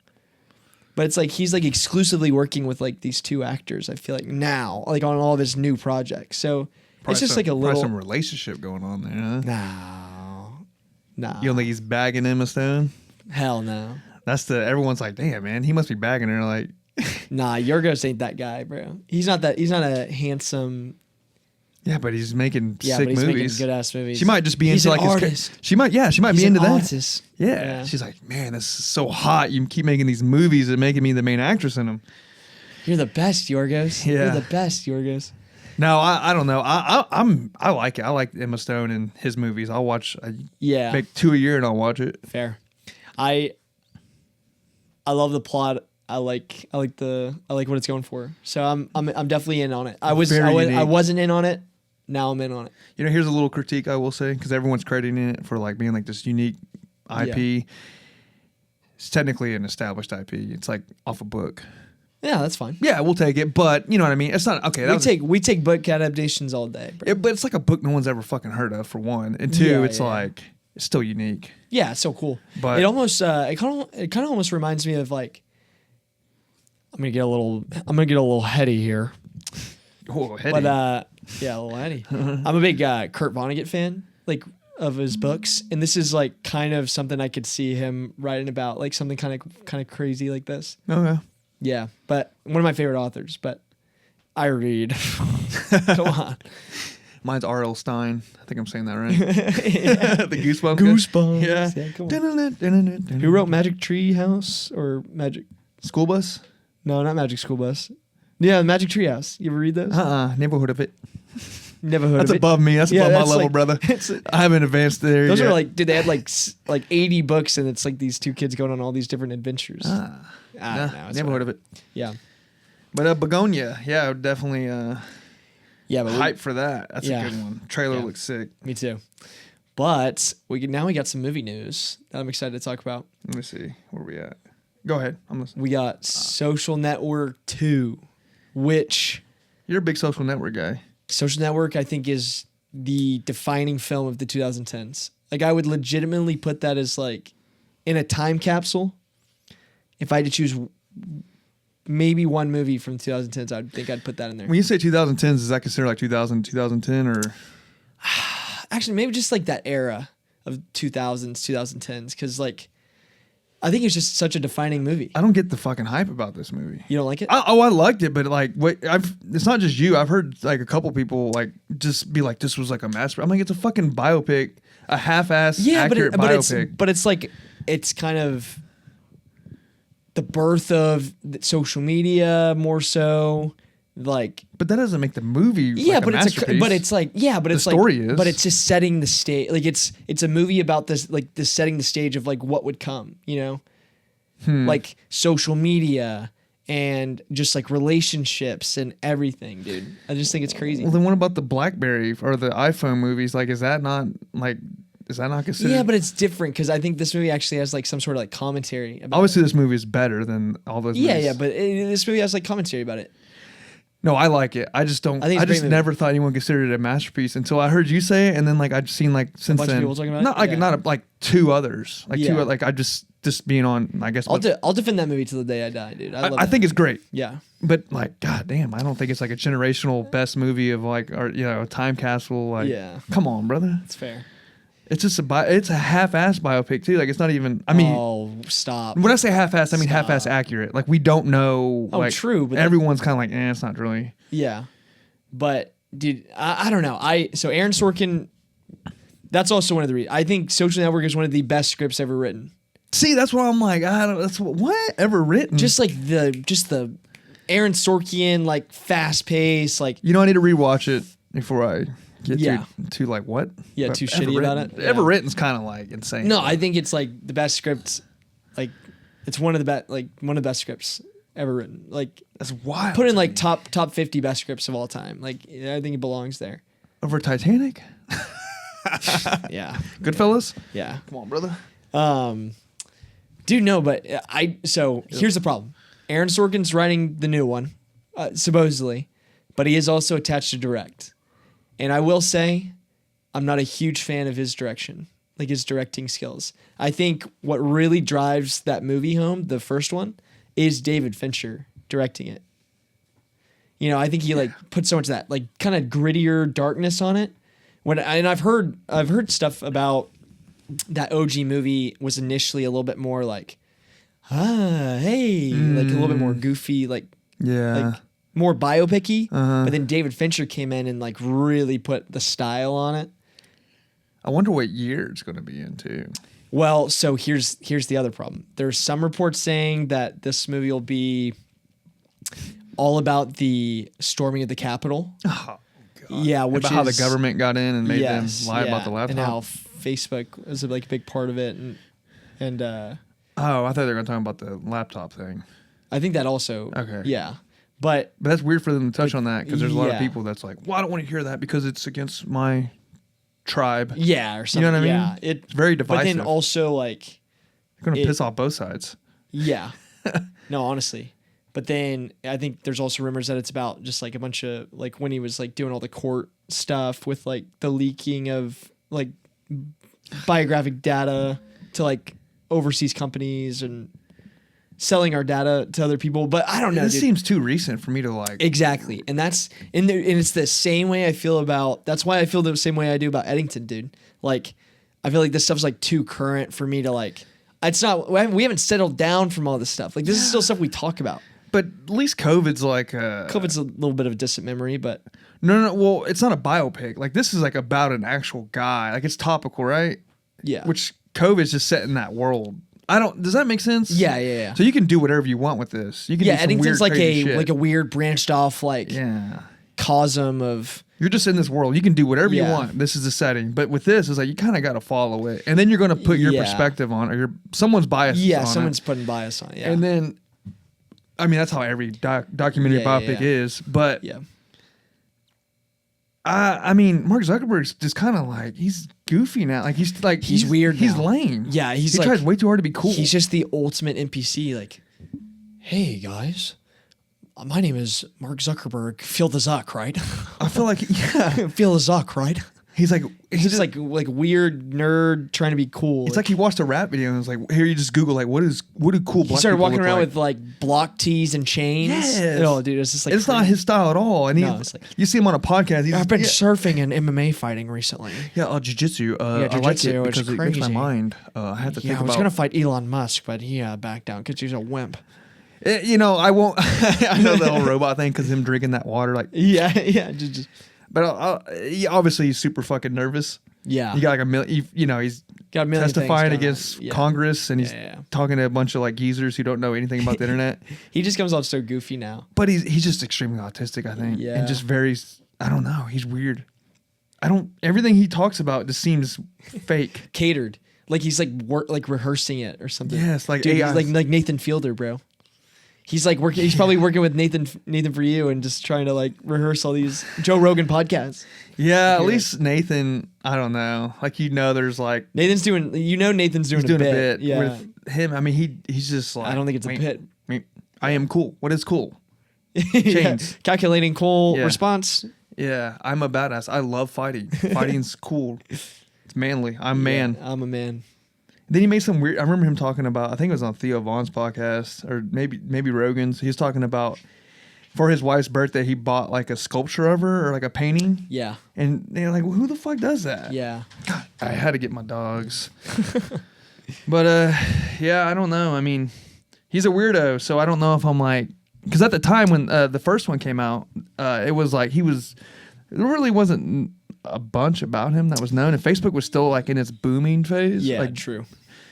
But it's like he's like exclusively working with like these two actors, I feel like now, like on all of his new projects. So it's just like a little
some relationship going on there, huh?
No.
You don't think he's bagging Emma Stone?
Hell no.
Everyone's like, damn, man, he must be bagging her. Like,
Nah, Yorgos ain't that guy, bro. He's not a handsome.
yeah, but he's making
Yeah,
sick
but he's
movies.
making good ass movies.
She might just be
He's
into
an
like
artist.
she might be
He's
into
an
that.
artist.
Yeah. She's like, man, this is so hot. You keep making these movies and making me the main actress in them.
You're the best, Yorgos.
Yeah.
You're the best, Yorgos.
No, I don't know. I like it. I like Emma Stone and his movies. I'll watch.
Yeah.
Make 2 a year and I'll watch it.
Fair. I love the plot. I like what it's going for. So I'm definitely in on it. I wasn't in on it. Now I'm in on it.
You know, here's a little critique I will say, because everyone's crediting it for like being like this unique IP.
Yeah.
It's technically an established IP. It's like off a book.
Yeah, that's fine.
Yeah, we'll take it, but you know what I mean. It's not okay.
We take book adaptations all day. Bro.
But it's like a book no one's ever fucking heard of, for one, and two, it's
yeah.
like it's still unique.
Yeah, it's so cool.
But
it almost it kind of almost reminds me of like I'm gonna get a little heady here.
Oh, heady.
But yeah, a little heady. I'm a big Kurt Vonnegut fan, like of his books, and this is like kind of something I could see him writing about, like something kind of crazy like this.
Okay.
Yeah, but one of my favorite authors. But I read. Come on.
Mine's R.L. Stein. I think I'm saying that right. The Goosebumps.
Goosebumps.
Yeah.
Come on. Who wrote Magic Tree House or Magic
School Bus?
No, not Magic School Bus. Yeah, Magic Tree House. You ever read those?
Never heard of it.
Never heard
That's
of it.
above me. That's
Yeah,
above my
that's
level,
like-
brother.
it's-
I haven't advanced there
Those
yet.
are like, dude, they had like 80 books, and it's like these two kids going on all these different adventures. I don't know. It's
never heard of
whatever.
it.
Yeah.
But Begonia, yeah, I would definitely
Yeah, but
hype for that. That's
Yeah.
a good one. Trailer
Yeah.
looks sick.
me too. But we got some movie news that I'm excited to talk about.
Let me see where we at. Go ahead. I'm listening.
We got Social Network 2, which
You're a big Social Network guy.
Social Network I think is the defining film of the 2010s. Like I would legitimately put that as like in a time capsule. If I had to choose maybe one movie from 2010s, I think I'd put that in there.
When you say 2010s, is that considered like 2000, 2010, or?
Actually, maybe just like that era of 2000s, 2010s, because like I think it's just such a defining movie.
I don't get the fucking hype about this movie.
You don't like it?
I liked it, but like, wait, it's not just you. I've heard like a couple people like just be like, this was like a masterpiece. I'm like, it's a fucking biopic, a half-ass accurate biopic.
But it's like it's kind of the birth of social media more so. Like
But that doesn't make the movie.
yeah,
like
but
a
it's
masterpiece.
but it's like yeah, but
The
it's
story
like
is.
but it's just setting the stage. Like it's a movie about this like this setting the stage of like what would come. You know, like social media and just like relationships and everything, dude. I just think it's crazy.
Well, then what about the BlackBerry or the iPhone movies? Like, is that not considered?
Yeah, but it's different because I think this movie actually has like some sort of like commentary about
obviously
it.
this movie is better than all those.
Yeah,
movies.
yeah, but this movie has like commentary about it.
No, I like it. I just don't.
I think it's
I
a great
just
movie.
never thought anyone considered it a masterpiece until I heard you say it, and then like I've seen like since
bunch of
then.
people talking about it?
Not like
Yeah.
not like two others, like
Yeah.
two like I just being on. I guess
I'll defend that movie till the day I die, dude. I love
I
that
think it's
movie.
great,
Yeah.
but like God damn, I don't think it's like a generational best movie of like or a time capsule. Like,
Yeah.
come on, brother.
It's fair.
It's just it's a half-ass biopic too. Like it's not even. I mean,
oh, stop.
when I say half-ass, I mean
Stop.
half-ass accurate. Like we don't know.
Oh,
like,
true, but
everyone's kind of like, it's not really.
Yeah. But dude, I don't know. So Aaron Sorkin, that's also one of the reasons. I think Social Network is one of the best scripts ever written.
See, that's why I'm like, I don't. That's what ever written.
Just like the Aaron Sorkin like fast pace like
I need to rewatch it before I get
Yeah.
too like what?
Yeah,
But
too
ever
shitty about
written.
it?
Ever
Yeah.
written's kind of like insane.
no, I think it's like the best script. Like it's one of the best one of the best scripts ever written. Like
that's wild.
put in
to
like
me.
top 50 best scripts of all time. Like I think it belongs there.
over Titanic.
Yeah.
Goodfellas.
Yeah.
Come on, brother.
Dude, no, but so here's the problem. Aaron Sorkin's writing the new one, supposedly, but he is also attached to direct. And I will say, I'm not a huge fan of his direction, like his directing skills. I think what really drives that movie home, the first one, is David Fincher directing it. I think he like put so much of that like kind of grittier darkness on it. And I've heard stuff about that OG movie was initially a little bit more like, hey, like a little bit more goofy, like
Yeah.
like more biopic-y.
Uh-huh.
But then David Fincher came in and like really put the style on it.
I wonder what year it's going to be in too.
Well, so here's the other problem. There's some reports saying that this movie will be all about the storming of the Capitol.
Oh, God.
Yeah, which
about how the
is-
government got in and made
Yes,
them lie
yeah,
about the laptop.
and how Facebook was like a big part of it, and
Oh, I thought they were going to talk about the laptop thing.
I think that also.
Okay.
Yeah, but
But that's weird for them to touch on that because there's a lot of
yeah.
people that's like, well, I don't want to hear that because it's against my tribe.
yeah, or something.
You know what I mean?
Yeah,
It's very
But then
divisive.
also like,
You're going to
it-
piss off both sides.
yeah, no, honestly. But then I think there's also rumors that it's about just like a bunch of like when he was like doing all the court stuff with like the leaking of like biographic data to like overseas companies and selling our data to other people. But I don't know.
This
dude.
seems too recent for me to like.
Exactly. And that's and it's the same way I feel about that's why I feel the same way I do about Eddington, dude. Like I feel like this stuff's like too current for me to like it's not we haven't settled down from all this stuff. Like this is still stuff we talk about.
But at least COVID's like.
COVID's a little bit of a distant memory, but
No. Well, it's not a biopic. Like this is like about an actual guy. Like it's topical, right?
yeah.
Which COVID's just set in that world. Does that make sense?
Yeah.
So you can do whatever you want with this. You can
Yeah,
do some
Eddington's
weird,
like
crazy
a
shit.
like a weird branched off like
Yeah.
cosm of
You're just in this world. You can do whatever you
Yeah.
want. This is the setting. But with this, it's like you kind of got to follow it, and then you're going to put your
Yeah.
perspective on it, or someone's bias.
Yeah,
on
someone's
it.
putting bias on it. Yeah.
And then, I mean, that's how every documentary biopic is. But
yeah.
I mean, Mark Zuckerberg's just kind of like he's goofy now. Like he's
weird
He's
now.
lame.
Yeah,
he
he's like,
tries way too hard to be cool.
He's just the ultimate NPC. Like, hey guys, my name is Mark Zuckerberg. Feel the Zuck, right?
I feel like
Feel the Zuck, right?
he's like
He's just like weird nerd trying to be cool.
it's like he watched a rap video and was like, here you just Google like what do cool black
he started
people
walking
look
around
like?
with like block tees and chains.
Yes.
Oh, dude, it's just like
It's not his style at all. And
No, it's like-
you see him on a podcast. He's
I've been
yeah,
surfing and MMA fighting recently.
jiu-jitsu. I like it
jiu-jitsu, it's
because it makes my
crazy.
mind. I have to
Yeah,
think
I was
about.
gonna fight Elon Musk, but he backed down because he's a wimp.
I won't. I know the whole robot thing because him drinking that water. Like,
Yeah, yeah, just
but obviously he's super fucking nervous.
yeah.
You got like a million. He's
Got a million
testifying
things going
against
on. Yeah.
Congress, and he's
Yeah.
talking to a bunch of like geezers who don't know anything about the internet.
He just comes off so goofy now.
But he's just extremely autistic, I think,
Yeah.
and just very. I don't know. He's weird. Everything he talks about just seems fake.
Catered, like he's like rehearsing it or something.
Yes, like
dude, he's
AI.
like Nathan Fielder, bro. He's like working. He's probably working with Nathan for you and just trying to like rehearse all these Joe Rogan podcasts.
Yeah, at
Yeah.
least Nathan. I don't know. Like there's like
Nathan's doing. Nathan's doing,
he's doing
a
a
bit.
bit
Yeah.
with him. I mean, he's just like.
I don't think it's a
wait,
bit.
wait, I am cool. What is cool?
Yeah.
Chains.
Calculating cool
Yeah.
response.
Yeah, I'm a badass. I love fighting. Fighting's cool. It's manly. I'm man.
Yeah, I'm a man.
Then he made some weird. I remember him talking about. I think it was on Theo Vaughn's podcast or maybe Rogan's. He was talking about for his wife's birthday, he bought like a sculpture of her or like a painting.
Yeah.
And they're like, well, who the fuck does that?
Yeah.
I had to get my dogs. But yeah, I don't know. I mean, he's a weirdo, so I don't know if I'm like, because at the time when the first one came out, it was like there really wasn't a bunch about him that was known, and Facebook was still like in its booming phase.
Yeah.
Like,
True.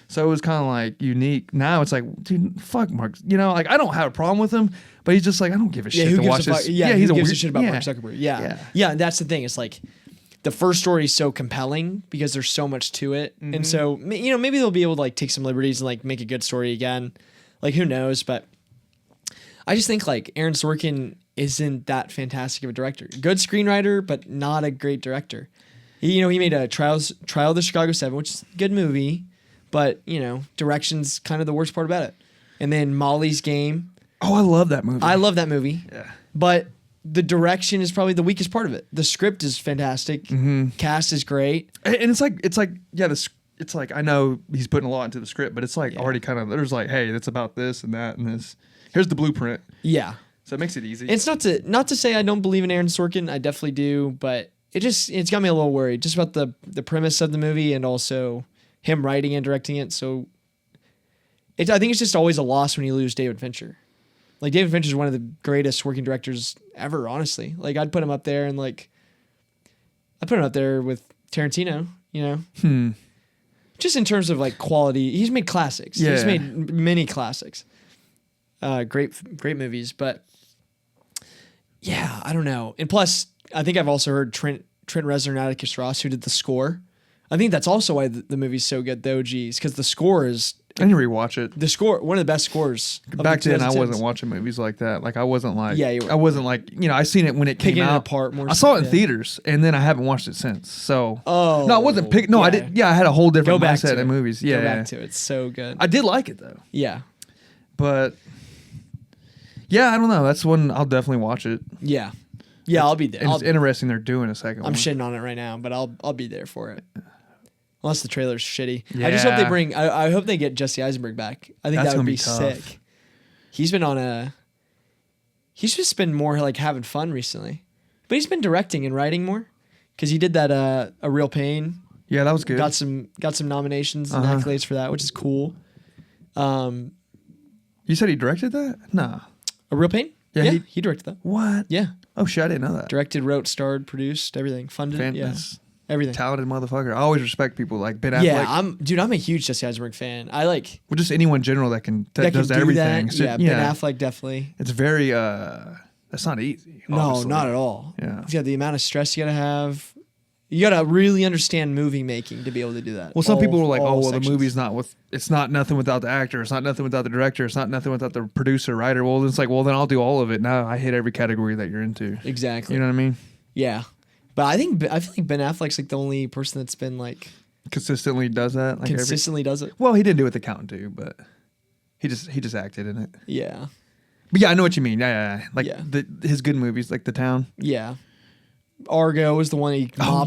so it was kind of like unique. Now it's like, dude, fuck Mark. Like I don't have a problem with him, but he's just like, I don't give a shit
Who
to
gives
watch
a fuck?
this.
Yeah.
he's
who
a
gives a
weird,
shit about
yeah.
Mark Zuckerberg? Yeah.
Yeah.
Yeah. And that's the thing. It's like the first story is so compelling because there's so much to it,
Mm-hmm.
and so maybe they'll be able to like take some liberties and like make a good story again. Like who knows? But I just think like Aaron Sorkin isn't that fantastic of a director. Good screenwriter, but not a great director. He made a Trial of the Chicago 7, which is a good movie, but direction's kind of the worst part about it. And then Molly's Game.
Oh, I love that movie.
I love that movie.
Yeah.
But the direction is probably the weakest part of it. The script is fantastic. Cast is great.
And it's like yeah, it's like I know he's putting a lot into the script, but it's like already kind of there's like, hey, it's about this and that and this. Here's the blueprint.
Yeah.
So it makes it easy.
It's not to say I don't believe in Aaron Sorkin. I definitely do, but it's got me a little worried just about the premise of the movie and also him writing and directing it. So I think it's just always a loss when you lose David Fincher. Like David Fincher is one of the greatest working directors ever, honestly. Like I'd put him up there and like I put him up there with Tarantino, Just in terms of like quality. He's made classics.
Yeah.
He's made many classics. Great movies, but yeah, I don't know. And plus, I think I've also heard Trent Reznor and Atticus Ross, who did the score. I think that's also why the movie's so good, the OGs, because the score is
I need to rewatch it.
one of the best scores. Of
Back
the
then, I
2010s.
wasn't watching movies like that. Like I wasn't like
Yeah, you were.
I wasn't like I seen it when it
Picking
came
it
out.
apart more.
I saw it in
yeah.
theaters, and then I haven't watched it since. So
Oh,
no, I wasn't pick. No, I
yeah.
did. Yeah, I had a whole
Go
different
back
mindset
to
in
it.
movies. Yeah,
Go back to it. It's so good.
I did like it though,
Yeah.
but yeah, I don't know. That's one I'll definitely watch it.
Yeah. Yeah, I'll be there.
And it's interesting they're doing a second
I'm
one.
shitting on it right now, but I'll be there for it. Unless the trailer's shitty. I just hope they
Yeah.
bring. I hope they get Jesse Eisenberg back. I think
That's
that would
gonna
be
be tough.
sick. He's been on a. He's just been more like having fun recently, but he's been directing and writing more, because he did that A Real Pain.
Yeah, that was good.
Got some nominations and accolades for that, which is cool.
You said he directed that? Nah.
A Real Pain.
Yeah,
Yeah, he directed that.
What?
Yeah,
Oh shit, I didn't know that.
directed, wrote, starred, produced, everything, funded. Yeah,
That's
everything.
talented motherfucker. I always respect people like Ben Affleck.
Yeah, I'm a huge Jesse Eisenberg fan. I like
Well, just anyone in general that
that
does
can do
everything.
that.
So,
Yeah, Ben Affleck definitely.
It's very that's That's not easy.
No,
obviously.
not at all.
Yeah.
You got the amount of stress you got to have. You got to really understand movie making to be able to do that.
Well, some people were like,
all
"Oh, well,
sections.
the movie's not with. It's not nothing without the actor. It's not nothing without the director. It's not nothing without the producer, writer." Well, it's like, well, then I'll do all of it. Now I hit every category that you're into.
Exactly.
You know what I mean?
Yeah. But I feel like Ben Affleck's like the only person that's been like
Consistently does that. Like
consistently does it.
well, he didn't do it with The Count, too, but he just acted in it.
Yeah.
But yeah, I know what you mean. Yeah. Like
Yeah.
his good movies, like The Town.
Yeah. Argo was the one he
Oh,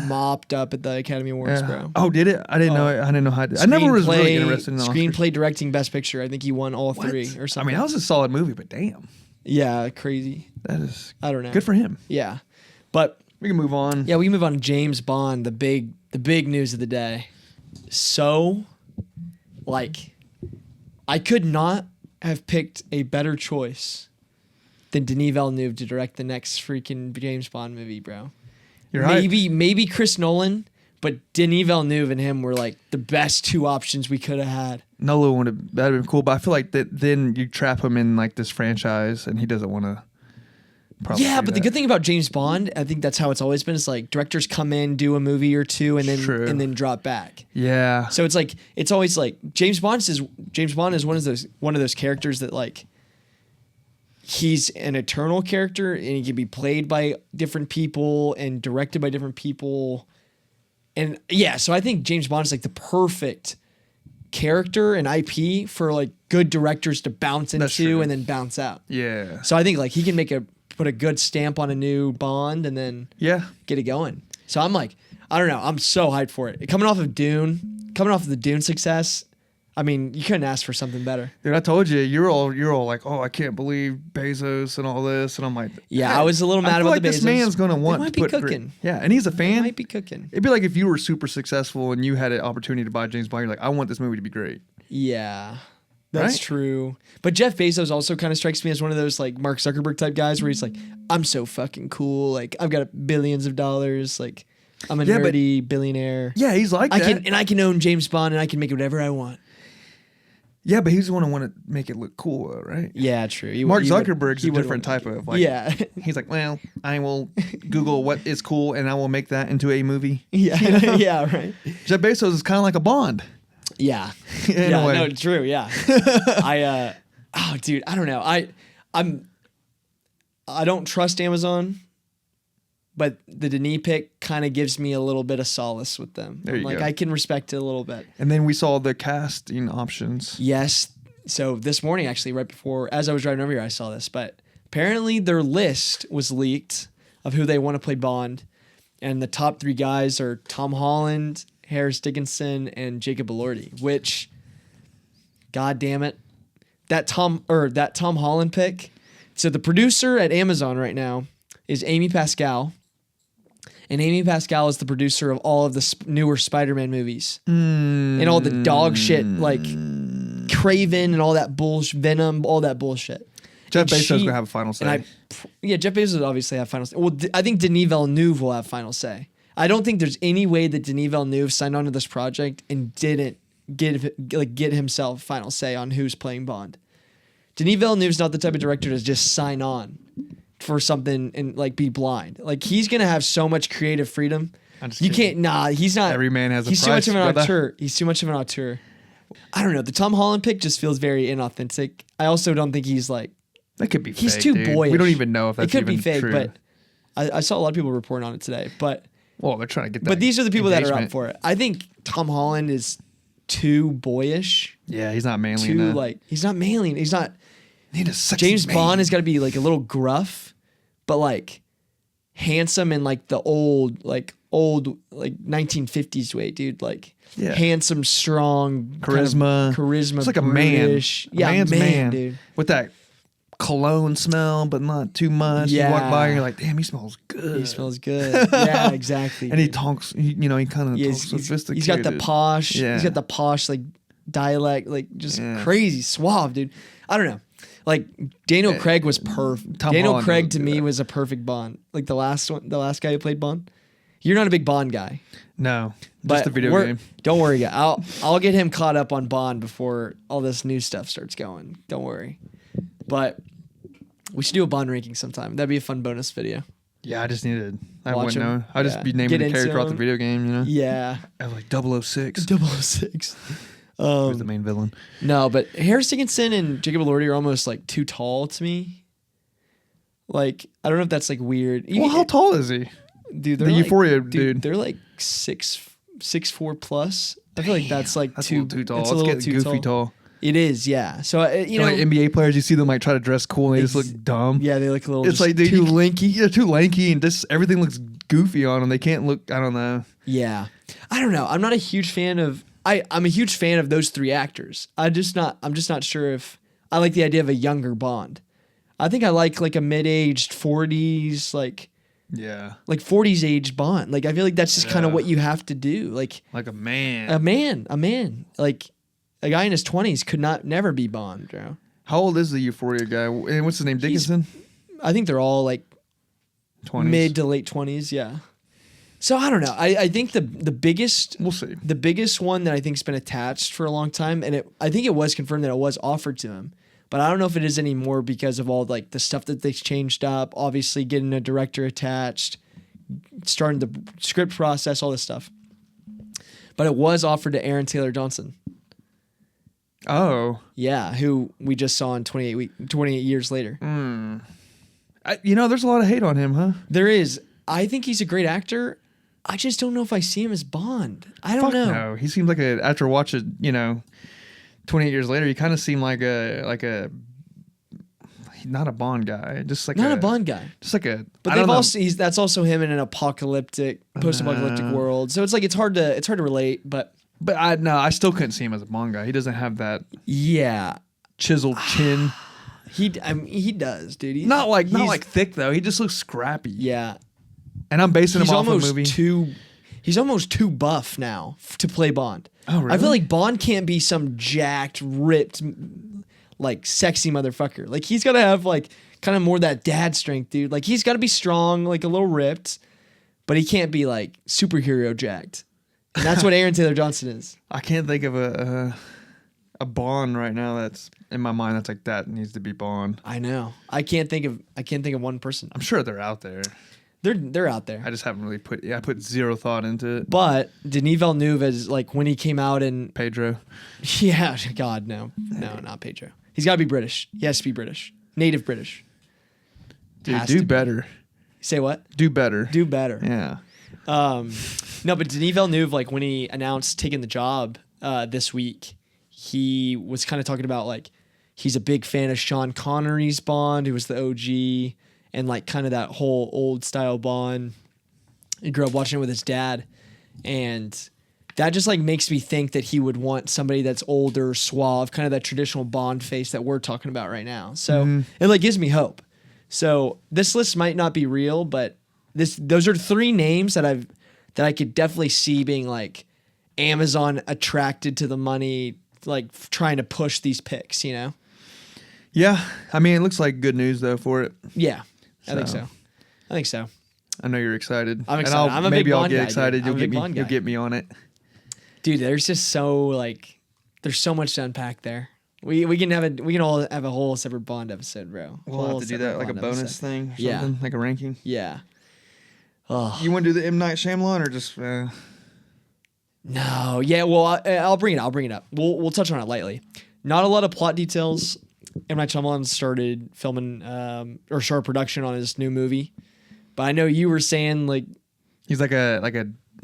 mopped up at the Academy Awards, bro.
Oh, did it? I didn't know. I didn't know how. I never was really interested in the Oscars.
Screenplay, directing, best picture. I think he won all three or
I
something.
mean, that was a solid movie, but damn,
yeah, crazy.
that is
I don't know.
good for him.
Yeah, but
We can move on.
yeah, we can move on to James Bond, the big news of the day. So, like, I could not have picked a better choice than Denis Villeneuve to direct the next freaking James Bond movie, bro.
You're right.
Maybe Chris Nolan, but Denis Villeneuve and him were like the best two options we could have had.
Nola would have that'd been cool, but I feel like that then you trap him in like this franchise, and he doesn't want to.
Yeah, but the good thing about James Bond, I think that's how it's always been. Is like directors come in, do a movie or two, and then drop back.
Yeah.
So it's always like James Bond is one of those characters that like he's an eternal character and he can be played by different people and directed by different people. And yeah, so I think James Bond is like the perfect character and IP for like good directors to bounce into and then bounce out.
Yeah.
So I think like he can put a good stamp on a new Bond and then get it going. So I'm like, I don't know, I'm so hyped for it. Coming off of the Dune success, I mean, you couldn't ask for something better.
Dude, I told you, you're all like, oh, I can't believe Bezos and all this, and I'm like,
Yeah, I was a little mad about
like
the Bezos.
this man's gonna want
They
to
might be
put
cooking.
Yeah, and he's a fan.
Might be cooking.
It'd be like if you were super successful and you had an opportunity to buy James Bond. You're like, I want this movie to be great.
Yeah, that's
Right?
true. But Jeff Bezos also kind of strikes me as one of those like Mark Zuckerberg type guys where he's like, I'm so fucking cool. Like I've got billions of dollars. Like I'm a nerdy billionaire.
Yeah, he's like that.
I can own James Bond and I can make whatever I want.
Yeah, but he's the one who want to make it look cool, though, right?
Yeah, true.
Mark Zuckerberg's a different type of like.
Yeah.
He's like, well, I will Google what is cool and I will make that into a movie.
Yeah. Yeah. Right.
Jeff Bezos is kind of like a Bond.
Yeah.
In a way.
No, true. Yeah. Dude, I don't know. I don't trust Amazon, but the Denis pick kind of gives me a little bit of solace with them.
There you go.
I can respect it a little bit.
And then we saw the casting options.
Yes. So this morning, actually, right before, as I was driving over here, I saw this. But apparently their list was leaked of who they want to play Bond. And the top three guys are Tom Holland, Harris Dickinson, and Jacob Elordi, which, god damn it, that Tom Holland pick. So the producer at Amazon right now is Amy Pascal. And Amy Pascal is the producer of all of the newer Spider-Man movies. And all the dog shit, like Craven and all that bullshit, Venom, all that bullshit.
Jeff Bezos going to have a final say.
Jeff Bezos will obviously have final say. Well, I think Denis Villeneuve will have final say. I don't think there's any way that Denis Villeneuve signed on to this project and didn't get himself final say on who's playing Bond. Denis Villeneuve's not the type of director to just sign on for something and like be blind. Like he's gonna have so much creative freedom. You can't. Nah, he's not.
Every man has a
He's
price,
too much of an
brother.
auteur. He's too much of an auteur. I don't know. The Tom Holland pick just feels very inauthentic. I also don't think he's like.
That could be fake,
He's too
dude.
boyish.
We don't even know if that's
it could
even
be fake,
true.
but I saw a lot of people reporting on it today. But
well, they're trying to get that.
But these are the people that are up
engagement.
for it. I think Tom Holland is too boyish.
Yeah, he's not manly
Too
enough.
like he's not manly. He's not.
Need a sexy
James
man.
Bond has got to be like a little gruff, but like handsome in like the old like 1950s way, dude. Like handsome, strong,
charisma.
charisma.
It's like a
brutish.
man.
Yeah,
man's
man, dude.
With that cologne smell, but not too much.
Yeah.
You walk by and you're like, damn, he smells good.
He smells good. Yeah, exactly.
And he
dude.
talks, he kind of talks sophisticated.
He's got the posh.
Yeah.
He's got the posh like dialect, like just crazy suave, dude. I don't know. Like Daniel Craig was perfect. Daniel
Holland
Craig
doesn't
to
do
me
that.
was a perfect Bond. Like the last guy who played Bond. You're not a big Bond guy.
No,
But
just the video game.
Don't worry, guy. I'll get him caught up on Bond before all this new stuff starts going. Don't worry. But We should do a Bond ranking sometime. That'd be a fun bonus video.
Yeah, I just needed. I
Watch
wouldn't
him.
know. I'd just
Yeah.
be naming
Get
the
into
character off the
him.
video game, you know?
Yeah.
I have like 006.
006.
Who's the main villain?
No, but Harris Dickinson and Jacob Elordi are almost like too tall to me. Like, I don't know if that's like weird.
Well, how tall is he?
Dude,
the
they're like,
Euphoria dude.
They're like 6'4" plus. I feel like that's like
That's
too,
a little too tall.
It's
Let's
a little
get
too
goofy tall.
It is, yeah. So you know,
Like NBA players, you see them like try to dress cool and they just
Ex-
look dumb.
yeah, they look a little.
It's
just
like dude,
too
you-
lanky.
Yeah, too lanky, and just everything looks goofy on them. They can't look. I don't know.
Yeah, I don't know. I'm not a huge fan of. I'm a huge fan of those three actors. I'm just not sure if I like the idea of a younger Bond. I think I like a mid-aged 40s, like
Yeah,
40s age Bond. Like I feel like that's just kind of
Yeah.
what you have to do. Like
like a man.
a man. Like a guy in his 20s could never be Bond, bro.
How old is the Euphoria guy? And what's his name? Dickinson.
I think they're all like
20s.
mid to late 20s, yeah. So I don't know. I think the biggest
We'll see.
the biggest one that I think's been attached for a long time, and I think it was confirmed that it was offered to him, but I don't know if it is anymore because of all like the stuff that they changed up. Obviously, getting a director attached, starting the script process, all this stuff. But it was offered to Aaron Taylor Johnson.
Oh,
Yeah, who we just saw in 28 years later.
there's a lot of hate on him, huh?
There is. I think he's a great actor. I just don't know if I see him as Bond. I don't
Fuck
know.
no. He seems like after watching, 28 years later, he kind of seemed like a not a Bond guy, just like
Not a Bond guy.
just like a.
But
I
they've
don't know.
also that's also him in an post-apocalyptic world. So it's like it's hard to relate, but
But I still couldn't see him as a Bond guy. He doesn't have that
yeah,
chiseled chin.
he does, dude. He's,
not like
he's-
thick though. He just looks scrappy.
yeah.
And I'm basing him
He's
off a
almost
movie.
he's almost too buff now to play Bond.
Oh,
I
really?
feel like Bond can't be some jacked, ripped, like sexy motherfucker. Like he's got to have like kind of more that dad strength, dude. Like he's got to be strong, like a little ripped, but he can't be like superhero jacked. And that's what Aaron Taylor Johnson is.
I can't think of a Bond right now that's in my mind that's like that needs to be Bond.
I know. I can't think of one person.
I'm sure they're out there.
They're out there.
I just haven't really I put zero thought into it.
But Denis Villeneuve is like when he came out and
Pedro.
yeah, God no, not Pedro. He's got to be British. He has to be British, native British.
Dude,
Has to
do
be.
better.
Say what?
Do better.
Do better.
Yeah.
No, but Denis Villeneuve, like when he announced taking the job this week, he was kind of talking about like he's a big fan of Sean Connery's Bond, who was the OG, and like kind of that whole old style Bond. He grew up watching it with his dad, and that just like makes me think that he would want somebody that's older, suave, kind of that traditional Bond face that we're talking about right now. So it like gives me hope. So this list might not be real, but those are three names that I could definitely see being like Amazon attracted to the money, like trying to push these picks, you know?
Yeah. I mean, it looks like good news though for it.
Yeah, I think
So.
so. I think so.
I know you're excited.
I'm
And
excited. I'm a big
maybe I'll
Bond
get
guy, dude.
excited.
I'm
You'll
a
get
big
me.
Bond
You'll
guy.
get me on it.
Dude, there's just there's so much to unpack there. We can all have a whole separate Bond episode, bro.
We'll
Whole
have to do
separate
that like a
Bond
bonus
episode.
thing. Or
Yeah.
something, like a ranking.
Yeah. Oh.
You want to do the M Night Shyamalan or just?
No, yeah, well, I'll bring it. I'll bring it up. We'll touch on it lightly. Not a lot of plot details. M. Night Shyamalan started filming or start production on his new movie, but I know you were saying like,
He's like a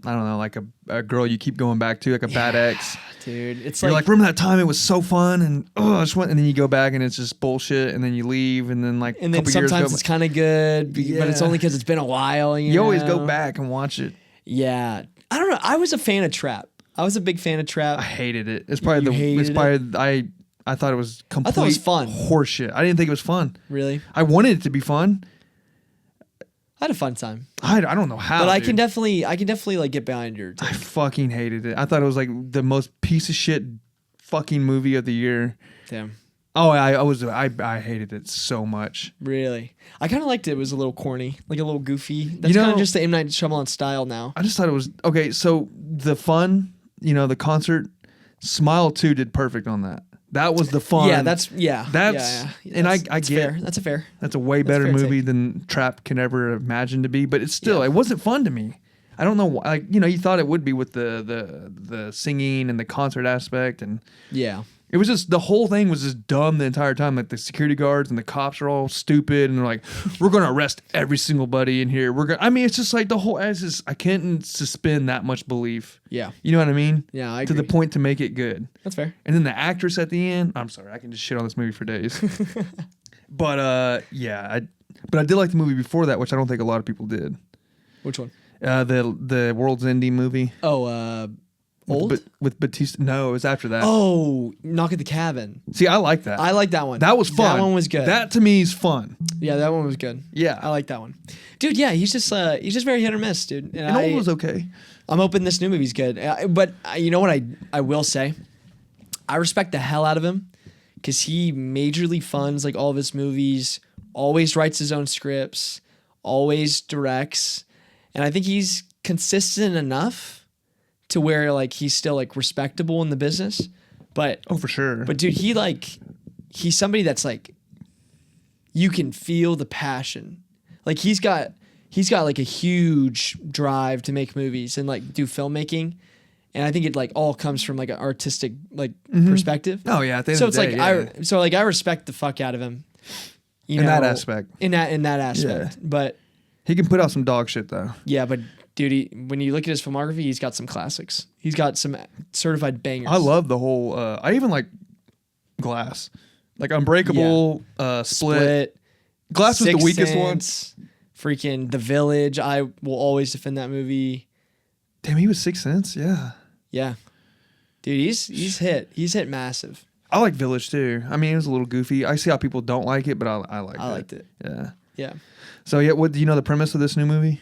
I don't know, like a girl you keep going back to, like a bad ex.
dude, it's
You're
like,
like, remember that time it was so fun, and I just went, and then you go back and it's just bullshit, and then you leave, and then like
and
a
then
couple years
sometimes
go,
it's kind of good, but it's
Yeah.
only because it's been a while.
you always go
know?
back and watch it.
Yeah, I don't know. I was a fan of Trap. I was a big fan of Trap.
I hated it. It's probably
You
it's
hated
probably I thought it was complete.
I thought it was fun.
Horseshit. I didn't think it was fun.
Really,
I wanted it to be fun.
I had a fun time,
I don't know how.
but I
dude.
can definitely like get behind your.
I fucking hated it. I thought it was like the most piece of shit fucking movie of the year.
Damn.
Oh, I hated it so much.
Really? I kind of liked it. It was a little corny, like a little goofy. That's
You
kind
know-
of just the M. Night Shyamalan style now.
I just thought it was okay. So the fun, the concert, Smile 2 did perfect on that. That was the fun.
That's
and
That's
I get
fair. That's a fair.
that's a way better
fair
movie
take.
than Trap can ever imagine to be. But it's still
Yeah.
it wasn't fun to me. I don't know why. Like, you thought it would be with the singing and the concert aspect, and
Yeah.
it was just the whole thing was just dumb the entire time. Like the security guards and the cops are all stupid, and they're like, "We're gonna arrest every single buddy in here." I mean, it's just like the whole. I can't suspend that much belief.
Yeah.
You know what I mean?
Yeah, I
To the
agree.
point to make it good.
That's fair.
And then the actress at the end. I'm sorry, I can just shit on this movie for days. But yeah, but I did like the movie before that, which I don't think a lot of people did.
Which one?
The World's Ending movie.
Oh, Old?
With Batista. No, it was after that.
Oh, Knock at the Cabin.
See, I like that.
I like that one.
That was fun.
That one was good.
That to me is fun.
Yeah, that one was good.
Yeah.
I like that one. Dude, yeah, he's just very hit or miss, dude.
And Old was okay.
I'm hoping this new movie's good. But you know what I will say? I respect the hell out of him because he majorly funds like all of his movies, always writes his own scripts, always directs. And I think he's consistent enough to where like he's still like respectable in the business. But
Oh, for sure.
but dude, he's somebody that's like you can feel the passion. Like he's got like a huge drive to make movies and like do filmmaking. And I think it like all comes from like an artistic like perspective.
Oh yeah, at the end
So
of
it's
the
like
day,
I respect the fuck out of him. You
In
know,
that aspect.
In that aspect. But
he can put out some dog shit though.
yeah, but dude, when you look at his filmography, he's got some classics. He's got some certified bangers.
I love the whole. I even like Glass, like Unbreakable, Split. Glass was the
Sixth
weakest one.
Sense, freaking The Village. I will always defend that movie.
Damn, he was Sixth Sense. Yeah,
Yeah, dude, he's hit massive.
I like Village too. I mean, it was a little goofy. I see how people don't like it, but I liked it.
I liked it.
Yeah.
Yeah.
So yeah, what do you know the premise of this new movie?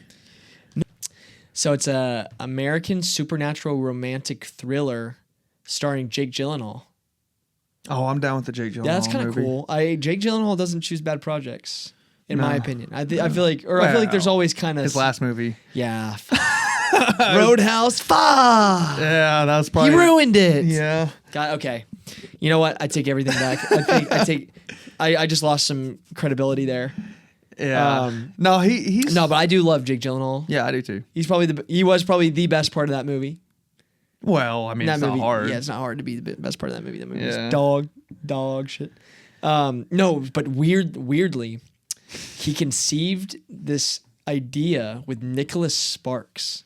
So it's a American supernatural romantic thriller starring Jake Gyllenhaal.
Oh, I'm down with the Jake Gyllenhaal.
Yeah, that's kind of
movie.
cool. Jake Gyllenhaal doesn't choose bad projects, in my
No.
opinion. I feel like, I feel like there's always kind of
His last movie.
Yeah. Roadhouse. Fuck.
Yeah, that was probably.
You ruined it.
Yeah.
God, okay. You know what? I take everything back. I just lost some credibility there.
Yeah. No, he's.
No, but I do love Jake Gyllenhaal.
Yeah, I do too.
He was probably the best part of that movie.
Well, I mean,
That
it's
movie,
not hard.
Yeah, it's not hard to be the best part of that movie. That movie
Yeah.
was dog shit. No, but weirdly, he conceived this idea with Nicholas Sparks,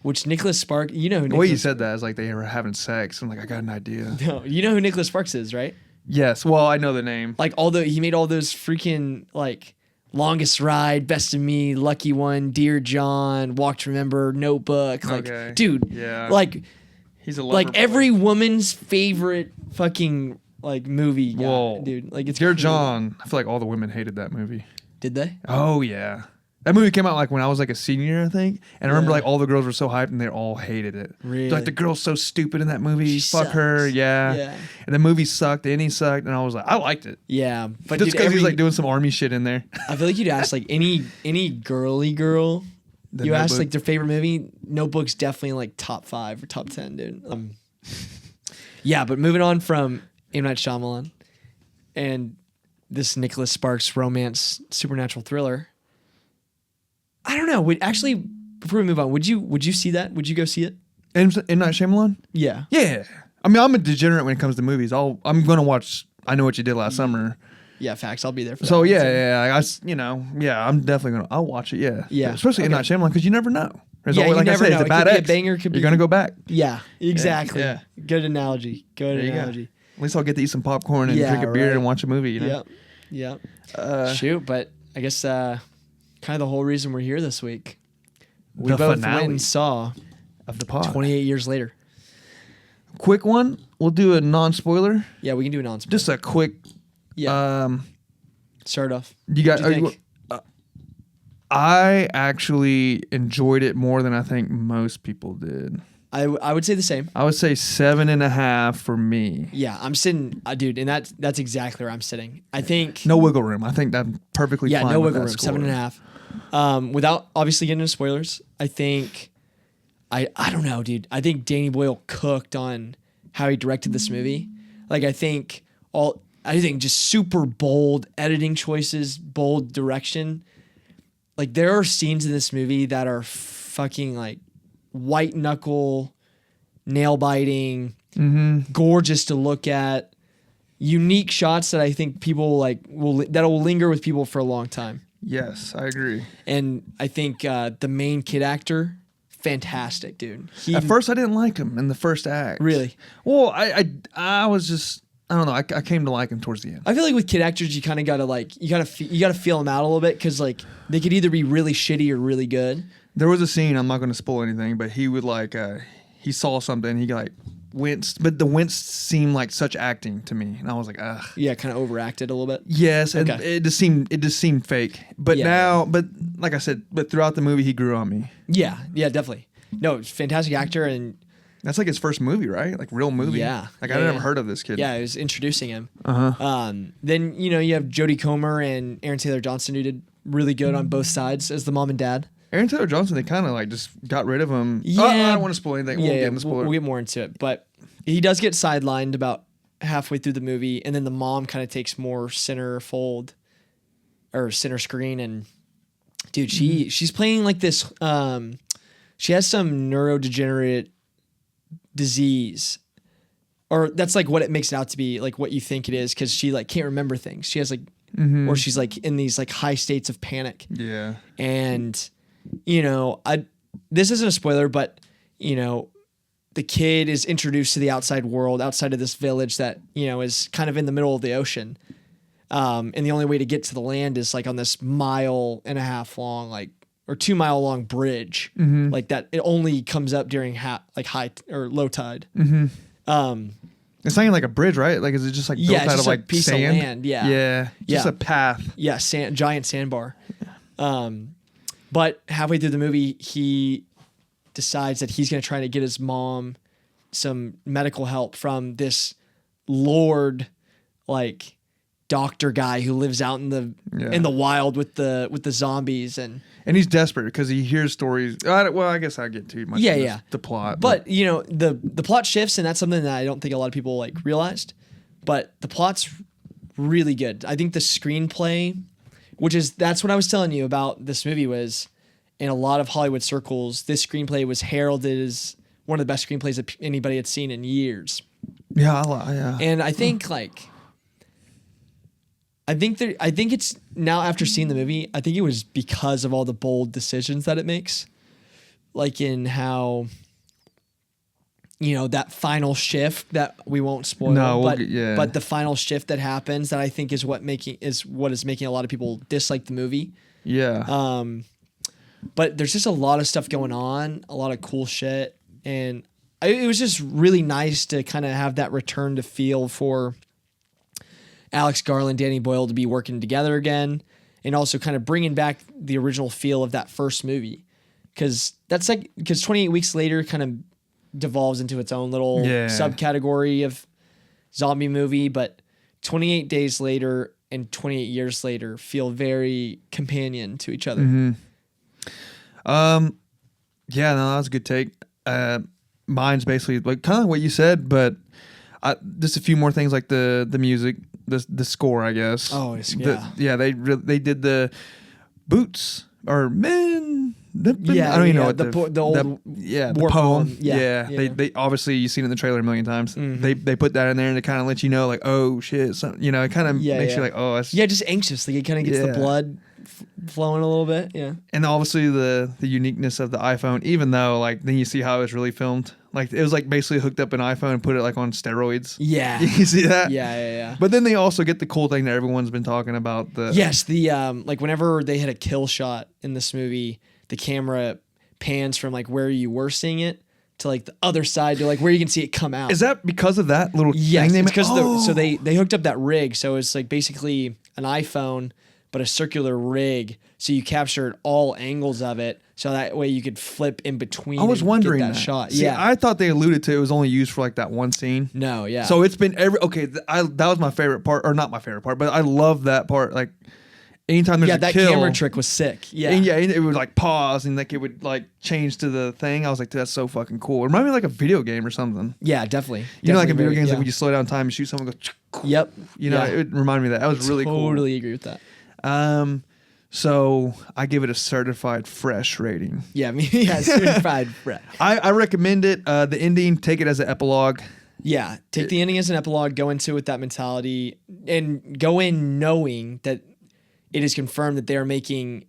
which Nicholas Sparks, you know who
The way you
Nicholas,
said that is like they were having sex. I'm like, I got an idea.
no, you know who Nicholas Sparks is, right?
Yes. Well, I know the name.
Like he made all those freaking like Longest Ride, Best of Me, Lucky One, Dear John, Walk to Remember, Notebook. Like,
Okay.
dude,
Yeah.
like
He's a lover
like
boy.
every woman's favorite fucking like movie guy,
Whoa,
dude. Like it's
Dear
crazy.
John. I feel like all the women hated that movie.
Did they?
Oh yeah. That movie came out like when I was like a senior, I think. And I remember
Yeah.
like all the girls were so hyped and they all hated it.
Really?
Like the girl's so stupid in that movie.
She
Fuck her.
sucks.
Yeah.
Yeah.
And the movie sucked. The ending sucked. And I was like, I liked it.
Yeah, but
Just
dude,
because he's like doing some army shit in there.
I feel like you'd ask like any girly girl.
The
You ask
Notebook.
like their favorite movie. Notebook's definitely like top 5 or top 10, dude. Yeah, but moving on from M. Night Shyamalan and this Nicholas Sparks romance supernatural thriller. I don't know. Actually, before we move on, would you see that? Would you go see it?
M. Night Shyamalan?
Yeah.
Yeah. I mean, I'm a degenerate when it comes to movies. I'm gonna watch. I Know What You Did Last Summer.
Yeah, facts. I'll be there for that.
So
one,
yeah,
too.
I'm definitely gonna. I'll watch it. Yeah,
Yeah,
Especially M.
okay.
Night Shyamalan because you never know. There's
Yeah,
always,
you
like
never
I said,
know.
it's a
It
bad
could be a
ex.
banger, could
You're
be-
gonna go back.
Yeah, exactly.
Yeah.
Good analogy. Good
There you go.
analogy.
At least I'll get to eat some popcorn and
Yeah,
drink a beer
right.
and watch a movie. You know?
Yep. Shoot, but I guess kind of the whole reason we're here this week. We
The
both
finale
went and saw
of the pod.
28 years later.
Quick one. We'll do a non-spoiler.
Yeah, we can do a non-spoiler.
Just a quick.
yeah. Start off.
You got.
What'd you think?
I actually enjoyed it more than I think most people did.
I would say the same.
I would say 7.5 for me.
Yeah, I'm sitting, dude, and that's exactly where I'm sitting. I think
No wiggle room. I think I'm perfectly
yeah,
fine.
no
with
wiggle
that
room.
score.
7.5. Without obviously getting into spoilers, I think I don't know, dude. I think Danny Boyle cooked on how he directed this movie. Like I think just super bold editing choices, bold direction. Like there are scenes in this movie that are fucking like white knuckle, nail biting, gorgeous to look at, unique shots that I think people like that'll linger with people for a long time.
Yes, I agree.
And I think the main kid actor, fantastic, dude.
At first, I didn't like him in the first act.
Really?
Well, I was just, I don't know. I came to like him towards the end.
I feel like with kid actors, you kind of gotta like you gotta feel them out a little bit because like they could either be really shitty or really good.
There was a scene, I'm not going to spoil anything, but he would like, he saw something, he like winced, but the wince seemed like such acting to me, and I was like, ugh.
Yeah, kind of overacted a little bit.
Yes, and
Okay.
it just seemed fake. But but like I said, but throughout the movie, he grew on me.
Yeah, definitely. No, fantastic actor, and
That's like his first movie, right? Like real movie.
Yeah.
Like
Yeah,
I never
yeah.
heard of this kid.
yeah, I was introducing him.
Uh-huh.
Then you have Jodie Comer and Aaron Taylor Johnson who did really good on both sides as the mom and dad.
Aaron Taylor Johnson, they kind of like just got rid of him.
Yeah.
I don't want to spoil anything. We'll get in the spoiler.
We'll get more into it, but he does get sidelined about halfway through the movie, and then the mom kind of takes more center screen, and dude, she's playing like this. She has some neurodegenerate disease, or that's like what it makes it out to be, like what you think it is, because she like can't remember things. She has like, or she's like in these like high states of panic.
Yeah.
And this isn't a spoiler, but the kid is introduced to the outside world, outside of this village that is kind of in the middle of the ocean. And the only way to get to the land is like on this 1.5 mile long, or 2 mile long bridge, like that. It only comes up during high or low tide.
It's not even like a bridge, right? Like, is it just like built
Yeah, it's
out
just
of
a
like
piece of
sand?
land, yeah.
Yeah. Just
Yeah.
a path.
Yeah, giant sandbar. But halfway through the movie, he decides that he's going to try to get his mom some medical help from this lord, like doctor guy who lives out in the wild with the zombies, and
he's desperate because he hears stories. Well, I guess I get too much.
Yeah,
into
yeah.
The plot,
But the plot shifts, and that's something that I don't think a lot of people like realized. But the plot's really good. I think the screenplay, that's what I was telling you about this movie, was in a lot of Hollywood circles, this screenplay was heralded as one of the best screenplays that anybody had seen in years.
yeah.
And I think I think it's now, after seeing the movie, I think it was because of all the bold decisions that it makes, like in how that final shift that we won't spoil.
No,
but the final shift that happens, that I think is what is making a lot of people dislike the movie.
Yeah.
But there's just a lot of stuff going on, a lot of cool shit, and it was just really nice to kind of have that return to feel for Alex Garland, Danny Boyle to be working together again, and also kind of bringing back the original feel of that first movie, because 28 Weeks Later kind of devolves into its own little subcategory of zombie movie, but 28 Days Later and 28 Years Later feel very companion to each other.
Mm-hmm. Yeah, no, that was a good take. Mine's basically like kind of what you said, but just a few more things, like the music, the score, I guess.
Oh, yeah.
They did the boots or men.
Yeah,
I don't even know what
the old
the
war
poem.
Yeah.
They obviously, you've seen it in the trailer a million times.
Mhm.
They put that in there and it kind of lets you know, like, oh shit, it kind of makes you like, oh, that's,
yeah, just anxious. Like it kind of gets the blood flowing a little bit. Yeah.
And obviously the uniqueness of the iPhone, even though like then you see how it was really filmed. Like it was like basically hooked up an iPhone and put it like on steroids.
Yeah.
You see that?
Yeah.
But then they also get the cool thing that everyone's been talking about.
Yes, the like whenever they had a kill shot in this movie, the camera pans from like where you were seeing it to like the other side to like where you can see it come out.
Is that because of that little
yes,
thing?
It's because so they hooked up that rig, so it's like basically an iPhone but a circular rig, so you captured all angles of it, so that way you could flip in between.
I was
and
wondering
get that shot.
See,
yeah,
I thought they alluded to it was only used for like that one scene.
no, yeah.
So it's been that was my favorite part, or not my favorite part, but I love that part. Like anytime there's
Yeah,
a
that
kill,
camera trick was sick. Yeah.
and it would like pause and like it would like change to the thing. I was like, that's so fucking cool. It reminded me of like a video game or something.
Yeah, definitely.
You know, like in video
Definitely
games,
very-
like when you slow down time and shoot someone, go.
Yep.
You know,
Yeah.
it reminded me of that. That was really cool.
Totally agree with that.
So I give it a certified fresh rating.
Yeah, certified Brett.
I recommend it. The ending, take it as an epilogue.
Yeah, take the ending as an epilogue, go into it with that mentality, and go in knowing that it is confirmed that they are making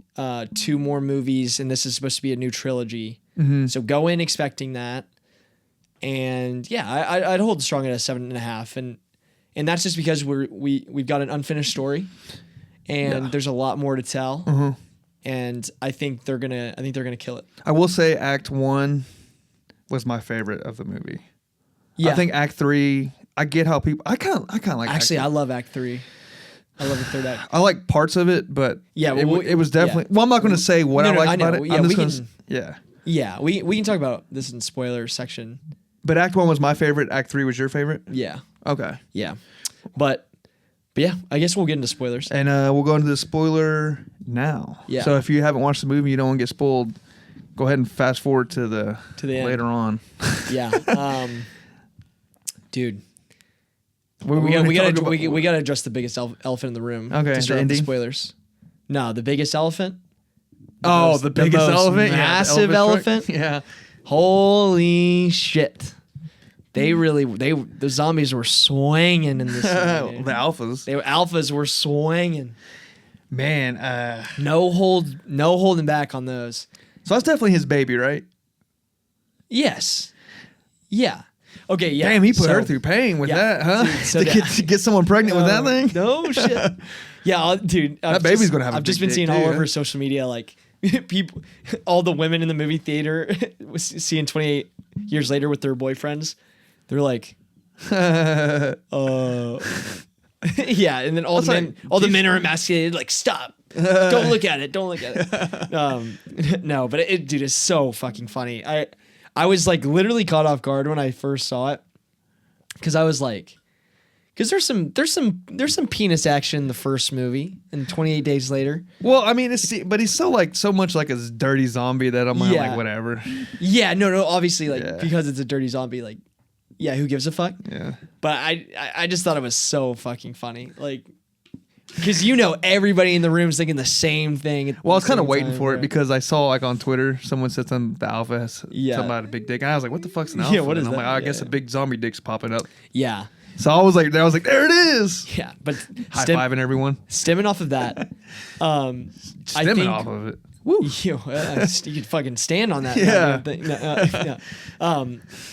2 more movies, and this is supposed to be a new trilogy.
Mm-hmm.
So go in expecting that, and yeah, I'd hold strong at a 7.5, and that's just because we've got an unfinished story, and there's a lot more to tell,
Mm-hmm.
and I think they're gonna kill it.
I will say Act 1 was my favorite of the movie.
Yeah,
I think Act 3, I get how people, I kind of like
actually
Act
I love Act 3. I love the third act.
I like parts of it, but
Yeah,
it,
well,
it was definitely.
yeah.
Well, I'm not going to say what
No,
I
no,
liked
I know.
about it.
Yeah,
I'm
we
just
can-
yeah.
Yeah, we can talk about this in spoiler section.
But Act 1 was my favorite. Act 3 was your favorite.
Yeah,
Okay,
yeah, but yeah, I guess we'll get into spoilers.
and we'll go into the spoiler now.
Yeah.
So if you haven't watched the movie, you don't want to get spoiled. Go ahead and fast forward to the
end.
later on.
Yeah, dude,
We
we
gonna
gotta
talk about-
we gotta address the biggest elephant in the room.
Okay,
to start
the
off the
ending?
spoilers. No, the biggest elephant.
Oh,
most-
the biggest
most
elephant, Yeah, the
massive
elephant truck.
elephant.
Yeah.
Holy shit! The zombies were swinging in this.
the
Movie.
alphas.
Alphas were swinging.
Man,
No holding back on those.
so that's definitely his baby, right?
Yes. Yeah. Okay. Yeah.
Damn, he put her
So-
through pain with
Yeah,
that, huh?
dude, so
to get someone pregnant with that thing.
No shit. Yeah, dude.
That baby's gonna have a
I've just
big
been
dick
seeing
too,
all
huh?
over social media, like people, all the women in the movie theater seeing 28 years later with their boyfriends. They're like, yeah, and then all the men are emasculated. Like, stop. Don't look at it. Don't look at it. No, but dude, it's so fucking funny. I was like literally caught off guard when I first saw it, because I was like, because there's some penis action in the first movie, and 28 days later.
Well, I mean, but he's so much like a dirty zombie that I'm
Yeah.
like whatever.
Yeah, no, obviously, like
Yeah.
because it's a dirty zombie, like, yeah, who gives a fuck?
Yeah.
But I just thought it was so fucking funny, like, because everybody in the room is thinking the same thing.
Well, I was kind of waiting for it because I saw like on Twitter someone said something the alpha has
Yeah.
something about a big dick, and I was like, what the fuck's an alpha?
what is
and I'm
that?
like, I guess
Yeah.
a big zombie dick's popping up.
Yeah,
So I was like, there it is.
yeah, but
High fiving everyone.
stemming off of that, I
Stemming
think,
off of it.
Woo. You could fucking stand on that.
Yeah.
Thing.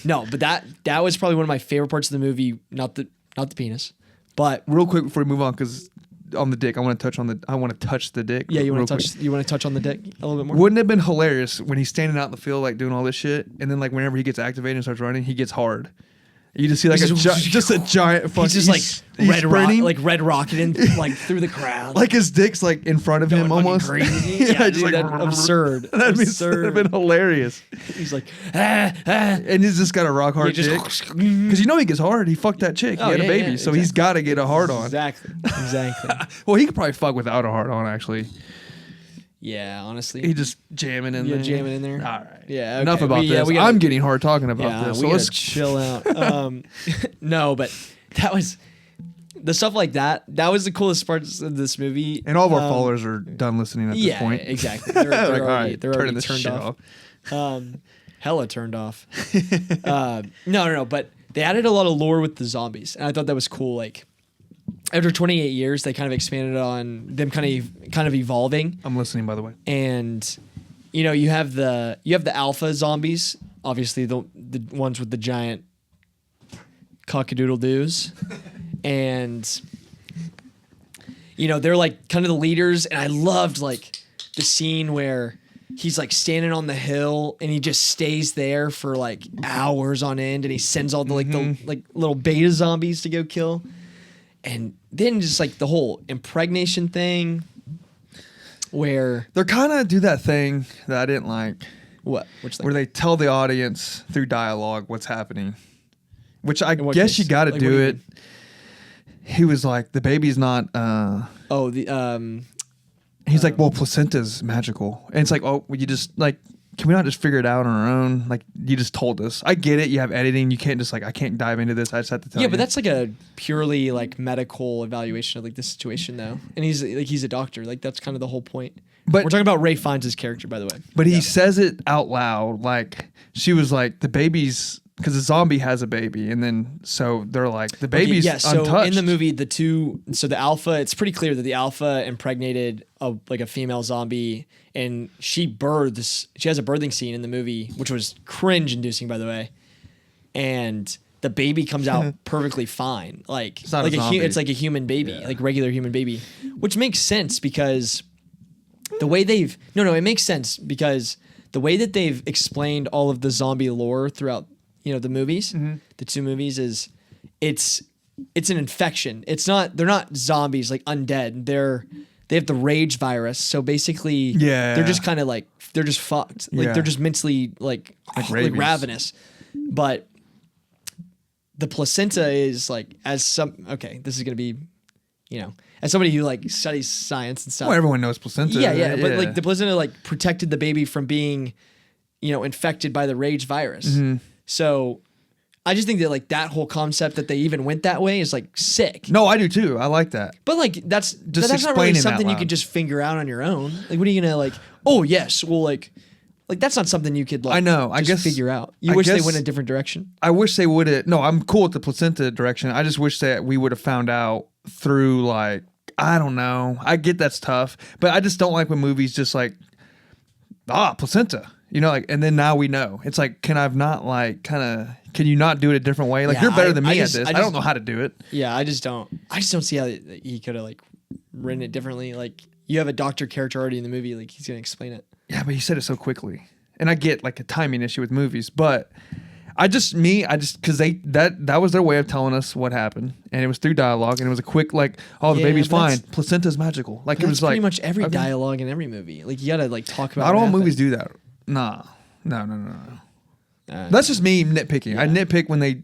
No, but that was probably one of my favorite parts of the movie. Not the penis, but
Real quick before we move on, because on the dick, I want to touch the dick.
yeah, you want
real
to touch on the dick a little bit more.
Wouldn't it have been hilarious when he's standing out in the field like doing all this shit, and then like whenever he gets activated and starts running, he gets hard. You just see like just a giant fucking.
He's just like
he's sprinting.
red rocketing like through the crowd,
Like his dick's like in front of him
going fucking
almost.
crazy. Yeah,
just
dude,
like
that's absurd.
That'd have been hilarious.
He's like,
And he's just got a rock hard
Yeah,
dick.
just-
Because you know he gets hard. He fucked that chick. He
Oh,
had a
yeah,
baby,
yeah,
so he's
exactly.
got to get a hard on.
exactly.
Well, he could probably fuck without a hard on. Actually,
Yeah, honestly.
he just jamming in there.
jamming in there.
All right.
Yeah. Okay.
Enough about
Yeah,
this.
we gotta-
I'm getting hard talking about
Yeah,
this.
we
So
gotta
let's
chill out. No, but that was the stuff like that. That was the coolest parts of this movie.
And all of our followers are done listening at this
Yeah,
point.
exactly. They're,
Like,
already,
all right,
they're
turning
already
this
turned
shit
off. Hella turned off. No. But they added a lot of lore with the zombies, and I thought that was cool. Like after 28 years, they kind of expanded on them kind of evolving.
I'm listening, by the way.
And you have the alpha zombies, obviously the ones with the giant cockadoodle doos, and they're like kind of the leaders. And I loved like the scene where he's like standing on the hill and he just stays there for like hours on end, and he sends all the the little beta zombies to go kill. And then just like the whole impregnation thing where
They're kind of do that thing that I didn't like,
which thing?
where they tell the audience through dialogue what's happening, which I
In what
guess
case?
you got to
Like,
do
what do you
it. He was like, the baby's not.
Oh, the
He's like, well, placenta's magical. And it's like, oh, well, you just like, can we not just figure it out on our own? Like, you just told us. I get it. You have editing. You can't just like, I can't dive into this. I just have to tell you.
Yeah, but that's like a purely like medical evaluation of like the situation though. And he's a doctor. Like that's kind of the whole point.
But
we're talking about Ray Fiennes' character, by the way.
But he says it out loud. Like she was like, the baby's, because the zombie has a baby, and then so they're like, the baby's
so
untouched.
in the movie, the alpha, it's pretty clear that the alpha impregnated a female zombie, and she has a birthing scene in the movie, which was cringe-inducing, by the way, and the baby comes out perfectly fine, like
it's not a zombie.
It's like a human baby, like regular human baby, which makes sense because the way it makes sense because the way that they've explained all of the zombie lore throughout the movies, the two movies, is it's an infection. They're not zombies like undead. They have the rage virus. So basically, they're just kind of like they're just fucked. Like they're just mentally like ravenous. But the placenta is like this is gonna be, as somebody who like studies science and stuff.
Well, everyone knows placenta.
Yeah. But like the placenta like protected the baby from being, infected by the rage virus. So I just think that like that whole concept that they even went that way is like sick.
No, I do too. I like that.
But like that's not really
explaining that
something you
loud.
could just figure out on your own. Like what are you gonna like? Oh yes, well like that's not something you could like.
I know. I
just
guess
figure out. You
I
wish they
guess-
went a different direction.
I wish they would have. No, I'm cool with the placenta direction. I just wish that we would have found out through like, I don't know. I get that's tough, but I just don't like when movies just like, placenta. Like, and then now we know. It's like, can you not do it a different way? Like,
Yeah,
you're better than me
I
at this. I
just-
don't know how to do it.
Yeah, I just don't see how he could have like written it differently. Like you have a doctor character already in the movie. Like he's gonna explain it.
Yeah, but he said it so quickly. And I get like a timing issue with movies, but because that was their way of telling us what happened, and it was through dialogue, and it was a quick like, the
Yeah,
baby's
but
fine, placenta's magical. Like it
That's
was like
pretty much every
okay.
dialogue in every movie. Like you gotta like talk about.
Not
what
all
happened.
movies do that. No. That's just me nitpicking. I nitpick when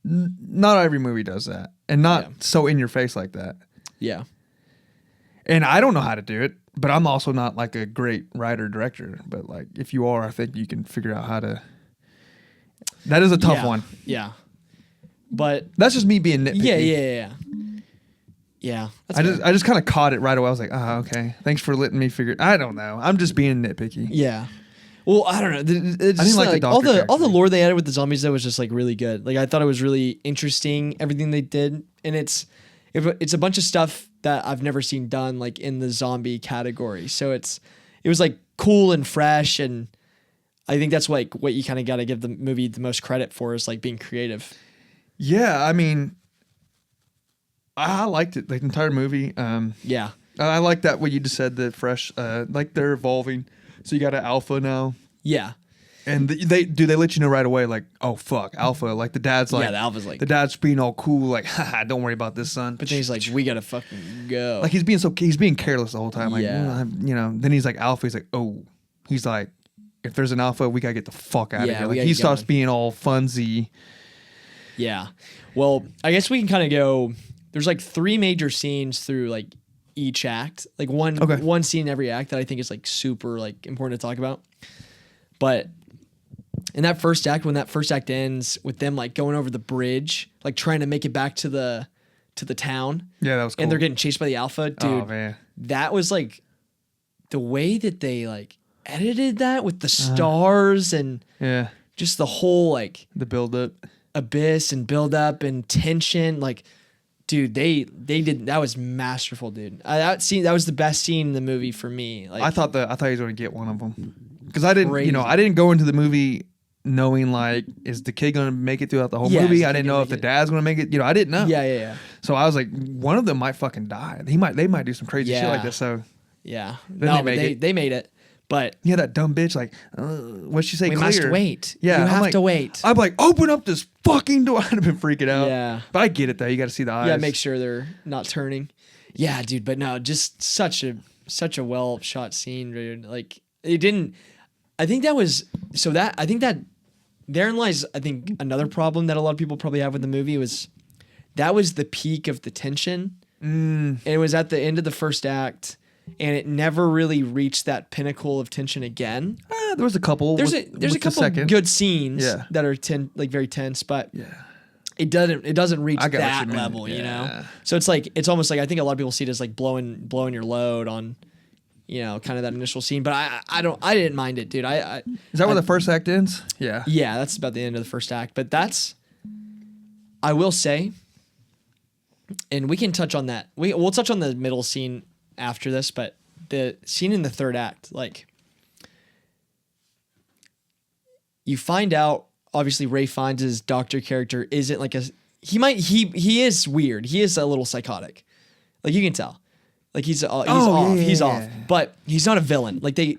not every movie does that, and not so in your face like that.
Yeah.
And I don't know how to do it, but I'm also not like a great writer director. But like, if you are, I think you can figure out how to. That is a tough one.
Yeah. But
that's just me being nitpicky.
Yeah.
I just kind of caught it right away. I was like, okay. Thanks for letting me figure. I don't know. I'm just being nitpicky.
Yeah. Well, I don't know. It's
I didn't like the
all
doctor
the
character.
lore they added with the zombies though was just like really good. Like I thought it was really interesting everything they did, and it's a bunch of stuff that I've never seen done like in the zombie category. So it was like cool and fresh, and I think that's like what you kind of got to give the movie the most credit for is like being creative.
Yeah, I mean, I liked it, like the entire movie.
Yeah.
I like that what you just said, the fresh, like they're evolving. So you got an alpha now.
Yeah.
And they let you know right away, like, oh fuck, alpha. Like the dad's like,
the alpha's like,
the dad's being all cool, like, haha, don't worry about this, son.
but then he's like, we gotta fucking go.
Like he's being careless the whole time. Like,
Yeah.
Then he's like alpha. He's like, oh, he's like, if there's an alpha, we gotta get the fuck out of
Yeah,
here.
we
Like
gotta
he
get
starts
going.
being all funsy.
Yeah. Well, I guess we can kind of go. There's like 3 major scenes through like each act. Like one scene in every act that I think is like super like important to talk about. But in that first act, when that first act ends with them like going over the bridge, like trying to make it back to the town.
Yeah, that was cool.
And they're getting chased by the alpha, dude.
Oh man.
That was like the way that they like edited that with the stars and
Yeah.
just the whole like
The build up.
abyss and build up and tension. Like, dude, they did that was masterful, dude. That was the best scene in the movie for me. Like,
I thought he was going to get one of them because I didn't,
Crazy.
I didn't go into the movie knowing like, is the kid going to make it throughout the whole
Yeah, is
movie?
the
I
kid
didn't
gonna
know if
make
the
it?
dad's going to make it. I didn't know.
yeah.
So I was like, one of them might fucking die. They might do some crazy shit
Yeah.
like this. So
Yeah.
Then
No,
they
but
make it.
they made it. But
yeah, that dumb bitch, like, what'd she say?
we
Clear.
must wait.
Yeah,
You
I'm
have
like-
to wait.
I'm like, open up this fucking door. I'd have been freaking out.
Yeah.
But I get it though. You got to see the eyes.
Yeah, make sure they're not turning. Yeah, dude, but no, just such a well shot scene, dude. Like it didn't I think that therein lies another problem that a lot of people probably have with the movie was that was the peak of the tension. And it was at the end of the first act and it never really reached that pinnacle of tension again.
There was a couple.
There's
with
a
the
couple
second.
good scenes
Yeah.
that are very tense, but
Yeah.
it doesn't reach
I get what
that
you mean.
level, you know.
Yeah.
So it's almost like I think a lot of people see it as like blowing your load on, you know, kind of that initial scene. But I didn't mind it, dude.
Is that where the first act ends? Yeah.
Yeah, that's about the end of the first act. But I will say, and we can touch on that. We'll touch on the middle scene after this, but the scene in the third act, like, you find out, obviously Ray Fiennes' his doctor character isn't like he is weird. He is a little psychotic. Like, you can tell. Like, he's off.
yeah,
He's
yeah,
off.
yeah.
But he's not a villain. Like, they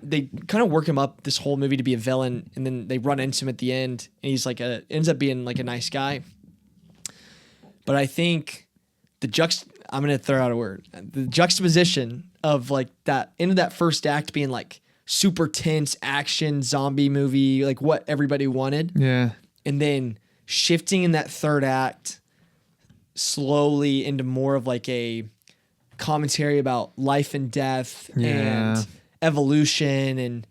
kind of work him up this whole movie to be a villain, and then they run into him at the end, and he's like ends up being like a nice guy. But I think I'm gonna throw out a word. The juxtaposition of like that end of that first act being like super tense action zombie movie, like what everybody wanted,
Yeah.
and then shifting in that third act slowly into more of like a commentary about life and death
Yeah.
and evolution and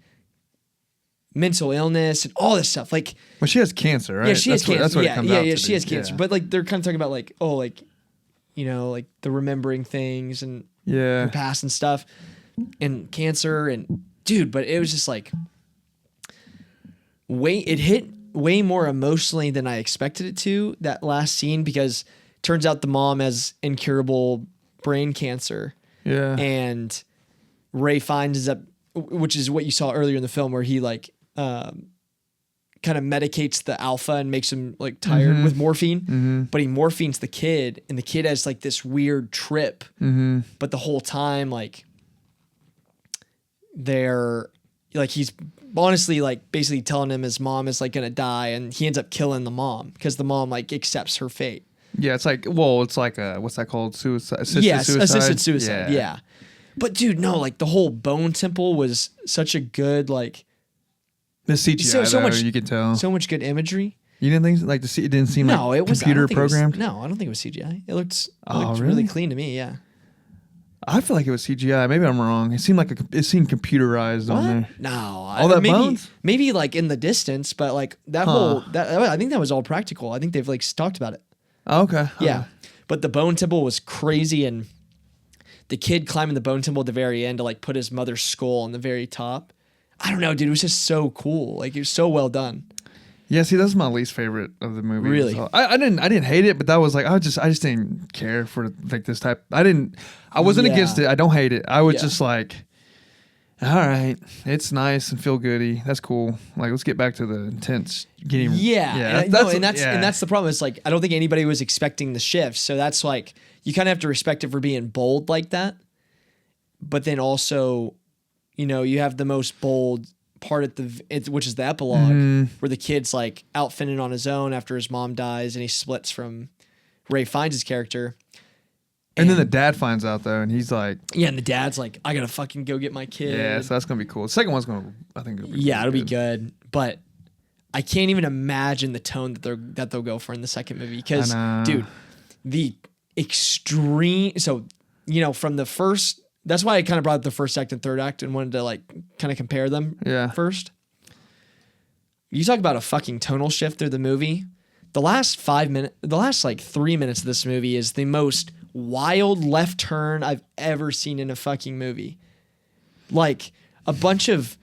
mental illness and all this stuff. Like,
Well, she has cancer, right?
yeah, she has cancer.
That's what
yeah,
it comes
yeah,
out
yeah,
to
she
be.
has cancer.
Yeah.
But like, they're kind of talking about like, oh, like, you know, like the remembering things and
Yeah.
her past and stuff and cancer and dude. But it was just like it hit way more emotionally than I expected it to, that last scene, because turns out the mom has incurable brain cancer.
Yeah.
And Ray finds up, which is what you saw earlier in the film, where he like kind of medicates the alpha and makes him like tired with morphine, but he morphines the kid, and the kid has like this weird trip. But the whole time, like, they're like, he's honestly like basically telling him his mom is like gonna die, and he ends up killing the mom because the mom like accepts her fate.
Yeah, it's like, well, it's like what's that called? Suicide?
Assisted suicide. Yeah. But dude, no, like the whole bone temple was such a good, like,
The CGI,
so
though,
much,
you could tell.
so much good imagery.
You didn't think like it didn't seem
No,
like
it was
computer programmed.
No, I don't think it was CGI. It looked
Oh,
really
really?
clean to me. Yeah.
I feel like it was CGI. Maybe I'm wrong. It seemed like it seemed computerized on there.
No,
All that
maybe,
bones?
maybe like in the distance, but like that whole I think that was all practical. I think they've like talked about it.
Oh, okay.
Yeah. But the bone temple was crazy, and the kid climbing the bone temple at the very end to like put his mother's skull on the very top. I don't know, dude. It was just so cool. Like, it was so well done.
Yeah, see, that's my least favorite of the movie.
Really?
So I didn't hate it, but that was like I just didn't care for like this type. I wasn't
Yeah.
against it. I don't hate it. I was
Yeah.
just like, all right, it's nice and feel goody. That's cool. Like, let's get back to the intense getting.
Yeah, and
yeah.
that's the problem. It's like, I don't think anybody was expecting the shift, so that's like, you kind of have to respect it for being bold like that. But then also, you know, you have the most bold part which is the epilogue, where the kid's like out fending on his own after his mom dies, and he splits from Ray Fiennes' character.
And then the dad finds out though, and he's like,
Yeah, and the dad's like, I gotta fucking go get my kid.
yeah, so that's gonna be cool. The second one's I think it'll be
Yeah,
really
it'll be good. But I can't even imagine the tone that they'll go for in the second movie, because,
I know.
dude, the extreme. So, you know, from the first. That's why I kind of brought up the first act and third act and wanted to like kind of compare them.
Yeah.
First, you talk about a fucking tonal shift through the movie. The last 3 minutes of this movie is the most wild left turn I've ever seen in a fucking movie. Like, a bunch of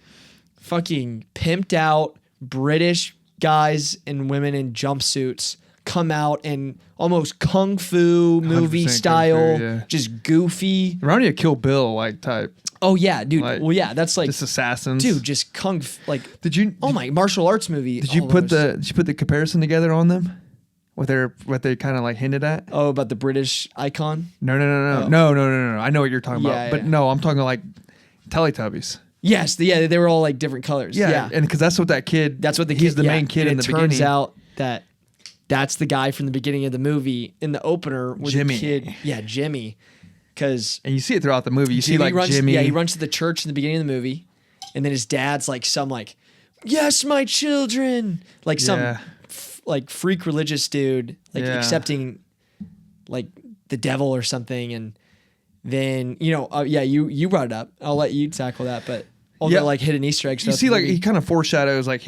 fucking pimped out British guys and women in jumpsuits come out and almost kung fu movie
100% kung fu,
style,
yeah.
just goofy.
Reminded me of Kill Bill like type.
Oh yeah, dude.
Like,
well, yeah, that's like,
just assassins.
dude, just kung fu, like.
Did you?
Oh my, martial arts movie.
Did you
Oh,
put
that was-
the comparison together on them? What they kind of like hinted at?
Oh, about the British icon?
No.
Oh.
No. I know what you're talking
Yeah,
about, but
yeah.
no, I'm talking like Teletubbies.
Yes, they were all like different colors. Yeah,
and because that's what that kid.
that's what the
he's
kid,
the
yeah.
main kid
And
in the
it turns
beginning.
out that that's the guy from the beginning of the movie in the opener with
Jimmy.
the kid. Yeah, Jimmy. Because
and you see it throughout the movie. You see like
runs,
Jimmy.
Yeah, he runs to the church in the beginning of the movie, and then his dad's like some like, yes, my children, like some
Yeah.
like freak religious dude, like
Yeah.
accepting like the devil or something, and then you brought it up. I'll let you tackle that, but all
Yeah.
the like hidden Easter eggs.
You see, like he kind of foreshadows like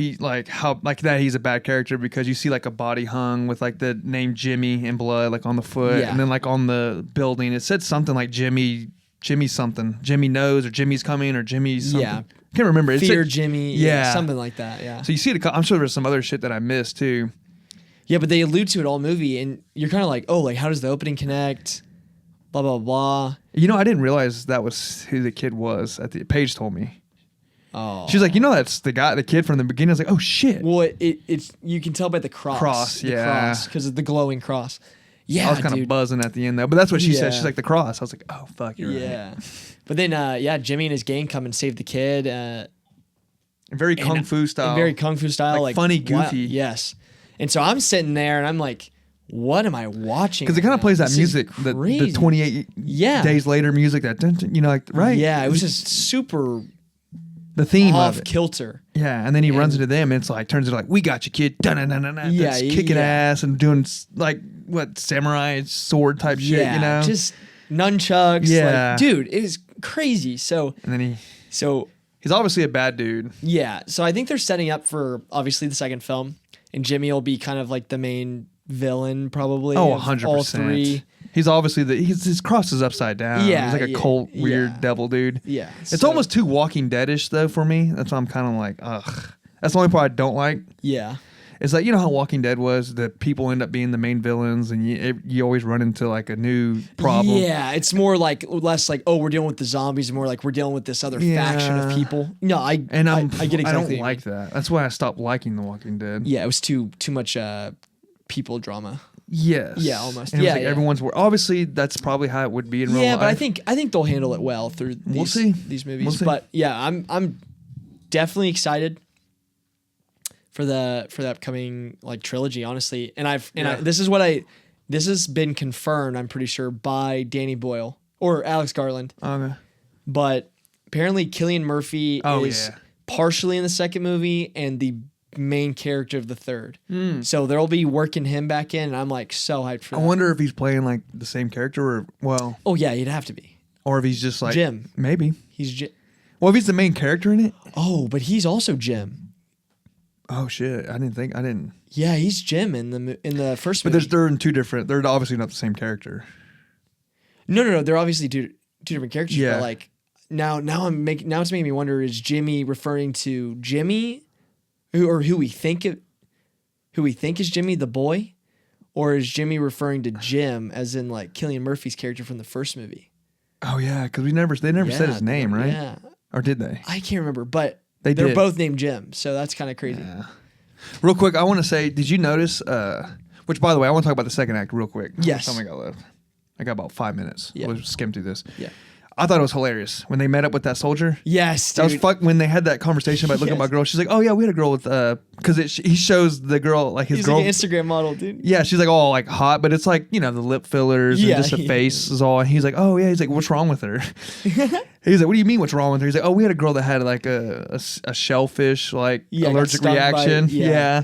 how that he's a bad character because you see like a body hung with like the name Jimmy in blood like on the foot,
Yeah.
and then like on the building it said something like Jimmy something, Jimmy knows or Jimmy's coming or Jimmy's something.
Yeah.
Can't remember. It
Fear
said-
Jimmy,
Yeah.
something like that. Yeah,
So you see it. I'm sure there's some other shit that I missed too.
yeah, but they allude to it all movie, and you're kind of like, oh, like how does the opening connect? Blah blah blah.
You know, I didn't realize that was who the kid was. Paige told me.
Oh,
She's like, that's the kid from the beginning. I was like, oh shit.
well, it's you can tell by the cross.
Yeah.
because of the glowing cross. Yeah,
I was kind
dude.
of buzzing at the end though, but that's what she said.
Yeah.
She's like the cross. I was like, oh fuck, you're
Yeah,
right.
but then Jimmy and his gang come and save the kid.
Very kung fu style.
Very kung fu style,
Like funny,
wow,
goofy.
yes. And so I'm sitting there and I'm like, what am I watching?
Because it kind of
right
plays
now?
that
This is
music, the
crazy.
28
Yeah.
days later music, that dun, dun, like right.
Yeah, it was just super
the theme of
off
it.
kilter.
Yeah, and then he runs into them, and it's like turns into like, we got you, kid. Dun, dun, dun, dun, dun.
Yeah,
That's kicking
yeah.
ass and doing like what samurai sword type shit,
Yeah,
you know.
just nunchucks.
Yeah.
Like, dude, it was crazy. So
and then he's obviously a bad dude.
yeah, so I think they're setting up for obviously the second film, and Jimmy will be kind of like the main villain probably.
Oh,
of
100%.
all three.
He's obviously his cross is upside down.
Yeah,
he's like a
yeah,
cult, weird
yeah.
devil dude.
Yeah,
It's
so-
almost too Walking Deadish though for me. That's why I'm kind of like, ugh. That's the only part I don't like.
Yeah.
It's like, you know how Walking Dead was, that people end up being the main villains, and you always run into like a new problem.
Yeah, it's more like less like, oh, we're dealing with the zombies, and more like we're dealing with this other faction of
Yeah.
people. No, I get
I
exactly.
don't
what you
like
mean.
that. That's why I stopped liking The Walking Dead.
Yeah, it was too much people drama.
Yes.
Yeah, almost.
And it was
Yeah,
like
yeah.
everyone's obviously that's probably how it would be in real
Yeah,
life.
but I think they'll handle it well through these,
We'll see.
these movies.
We'll see.
But yeah, I'm definitely excited for the upcoming like trilogy, honestly. And this has been confirmed, I'm pretty sure, by Danny Boyle or Alex Garland.
Okay.
But apparently Cillian Murphy
Oh,
is
yeah.
partially in the second movie and the main character of the third.
Hmm.
So they'll be working him back in, and I'm like so hyped for
I
that.
wonder if he's playing like the same character
Oh yeah, he'd have to be.
or if he's just like
Jim.
Maybe.
He's
Well, if he's the main character in it.
Oh, but he's also Jim.
Oh shit! I didn't.
Yeah, he's Jim in the first
But
movie.
they're in two different. They're obviously not the same character.
No. They're obviously two different characters.
Yeah.
But like now it's making me wonder: is Jimmy referring to Jimmy, who we think is Jimmy the boy, or is Jimmy referring to Jim as in like Cillian Murphy's character from the first movie?
Oh yeah, because they never said his
Yeah,
name, right?
Yeah,
Or did they?
I can't remember, but
They
they're
did.
both named Jim, so that's kind of crazy.
Yeah. Real quick, I want to say, did you notice? Which, by the way, I want to talk about the second act real quick.
Yes.
How much time I got left? I got about 5 minutes.
Yeah.
We'll skim through this.
Yeah.
I thought it was hilarious when they met up with that soldier.
Yes,
That was
dude.
fuck when they had that conversation about looking at my
Yes.
girl. She's like, "Oh yeah, we had a girl with because he shows the girl like his
He's
girl."
like an Instagram model, dude.
Yeah, she's like all like hot, but it's like the lip fillers
Yeah,
and just the
yeah.
face is all. And he's like, "Oh yeah," he's like, "What's wrong with her?" He's like, "What do you mean, what's wrong with her?" He's like, "Oh, we had a girl that had like a shellfish like
Yeah, got
allergic
stung by it,
reaction."
yeah.
Yeah.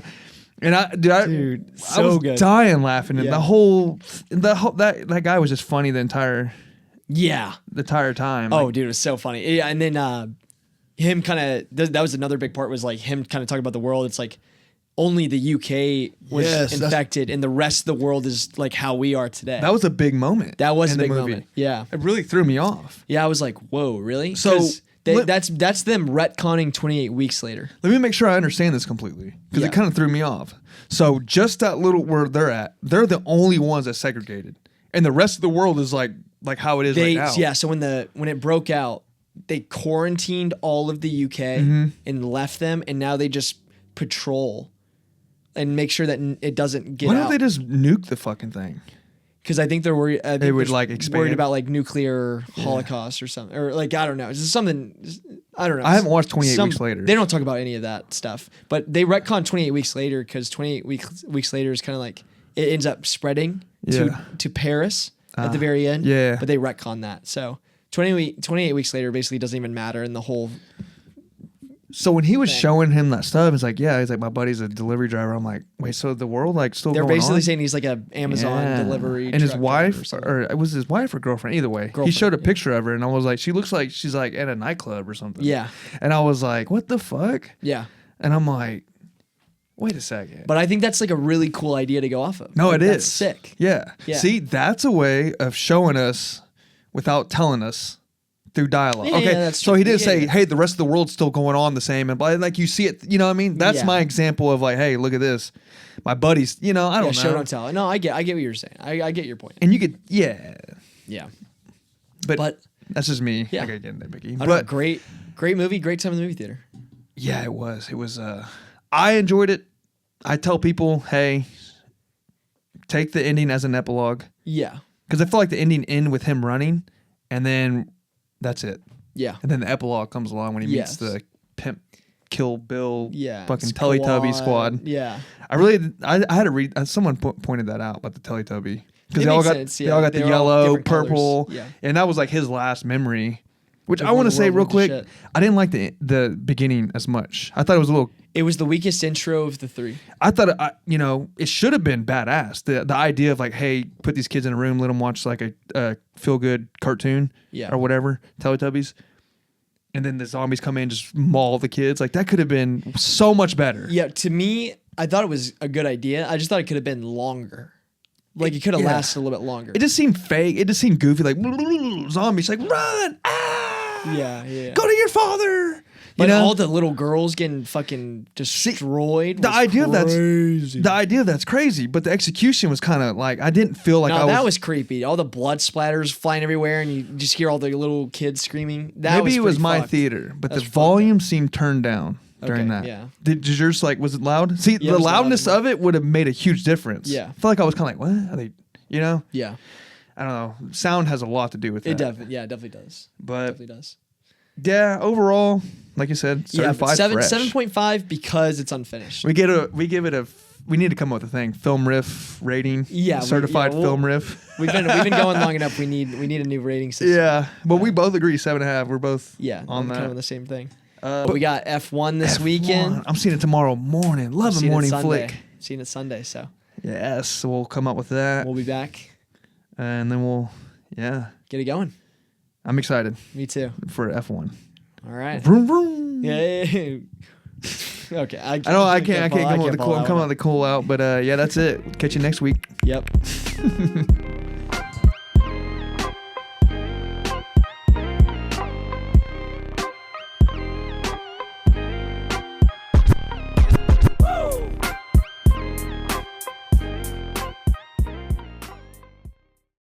And I
Dude,
I
so
was
good.
dying laughing. And
Yeah.
the whole that guy was just funny the entire
Yeah.
time.
Oh,
Like,
dude, it was so funny. Yeah, and then him kind of that was another big part was like him kind of talking about the world. It's like only the UK was
Yes, that's-
infected, and the rest of the world is like how we are today.
that was a big moment.
That was
in
a
the
big
movie.
moment. Yeah,
It really threw me off.
yeah. I was like, whoa, really?
So,
'Cause
let-
that's them retconning 28 weeks later.
Let me make sure I understand this completely because
Yeah.
it kind of threw me off. So just that little where they're at, they're the only ones that segregated, and the rest of the world is like how it is right now.
Yeah. So when it broke out, they quarantined all of the UK
Mm-hmm.
and left them, and now they just patrol and make sure that it doesn't get
Why
out.
don't they just nuke the fucking thing?
Because I think they're worried. I think
They would,
they're
like,
worried
expand.
about like nuclear holocaust or something, or like I don't know. It's just something. I don't know.
I haven't watched 28 Weeks Later.
They don't talk about any of that stuff, but they retcon 28 Weeks Later because 28 weeks later is kind of like it ends up spreading
Yeah.
to Paris at the very end.
yeah.
but they retcon that. So 28 Weeks Later basically doesn't even matter in the whole
So when he was
thing.
showing him that stuff, he's like, yeah, he's like, my buddy's a delivery driver. I'm like, wait, so the world like still
They're
going
basically
on?
saying he's like a Amazon delivery.
And his
truck
wife,
driver or something.
or it was his wife or girlfriend, either way. He
Girlfriend,
showed a
yeah.
picture of her, and I was like, she looks like she's like at a nightclub or something.
Yeah.
And I was like, what the fuck?
Yeah.
And I'm like, wait a second.
But I think that's like a really cool idea to go off of.
No,
Like,
it is.
that's sick.
Yeah.
Yeah.
See, that's a way of showing us without telling us through dialogue.
Yeah,
okay.
yeah, that's
so
true.
he didn't
Yeah,
say,
yeah.
hey, the rest of the world's still going on the same. And like you see it, you know what I mean? That's
Yeah.
my example of like, hey, look at this. My buddies, you know, I
Yeah,
don't
show
know.
don't tell. No, I get what you're saying. I get your point.
And you could, yeah.
Yeah.
But that's just me.
Yeah.
I gotta get in there, Vicky.
I don't know,
But
great movie, great time in the movie theater.
yeah, it was. It was, I enjoyed it. I tell people, hey, take the ending as an epilogue.
Yeah.
Because I feel like the ending end with him running, and then that's it.
Yeah.
And then the epilogue comes along when he meets
Yes.
the pimp Kill Bill
Yeah.
fucking Teletubby squad.
Yeah.
I had to read, someone pointed that out about the Teletubby. Because
It
they all
makes
got,
sense,
they
yeah.
all got
They
the
were all
yellow,
different colors.
purple.
Yeah.
And that was like his last memory. Which I
Before
want to
the
say
world
real
went to
quick,
shit.
I didn't like the beginning as much. I thought it was a little.
It was the weakest intro of the three.
I thought it should have been badass. The idea of like, hey, put these kids in a room, let them watch like a feel good cartoon,
Yeah.
or whatever, Teletubbies, and then the zombies come in and just maul the kids. Like that could have been so much better.
Yeah, to me, I thought it was a good idea. I just thought it could have been longer. Like it could have
Yeah.
lasted a little bit longer.
It just seemed fake. It just seemed goofy. Like zombies, like run,
yeah.
go to your father.
Like
You know?
all the little girls getting fucking destroyed.
the
was
idea of
crazy.
that's crazy, but the execution was kind of like I didn't feel like
No,
I
that was creepy. All the blood splatters flying everywhere, and you just hear all the little kids screaming. That
maybe it was
pretty
my
fucked.
theater, but
That's
the
fucked
volume seemed turned down during
Okay,
that.
yeah.
Did yours like was it loud? See,
Yeah, it
the
was loud
loudness
as well.
of it would have made a huge difference.
Yeah.
I feel like I was kind of like, what are they? You know,
Yeah,
I don't know. Sound has a lot to do with that.
it definitely does.
But
Definitely does.
yeah, overall, like you said,
Yeah, but
certified fresh.
7.5 because it's unfinished.
We give it a. We need to come up with a thing. Film riff rating.
Yeah,
certified
we'll-
film riff.
We've been going long enough. We need a new rating system.
Yeah, but we both agree 7.5. We're both
Yeah,
on
I'm kind of
that.
the same thing.
But
But we got F1 this weekend.
I'm seeing it tomorrow morning. Love a
Seeing it
morning
Sunday.
flick.
Seeing it Sunday, so
Yes, so we'll come up with that,
we'll be back.
and then we'll, yeah.
Get it going.
I'm excited
Me too.
for F1.
All right.
Vroom vroom.
Yeah. Okay.
I know I can't come up with the cool. I'm coming up
out.
with the cool out, but yeah, that's it. Catch you next week.
Yep.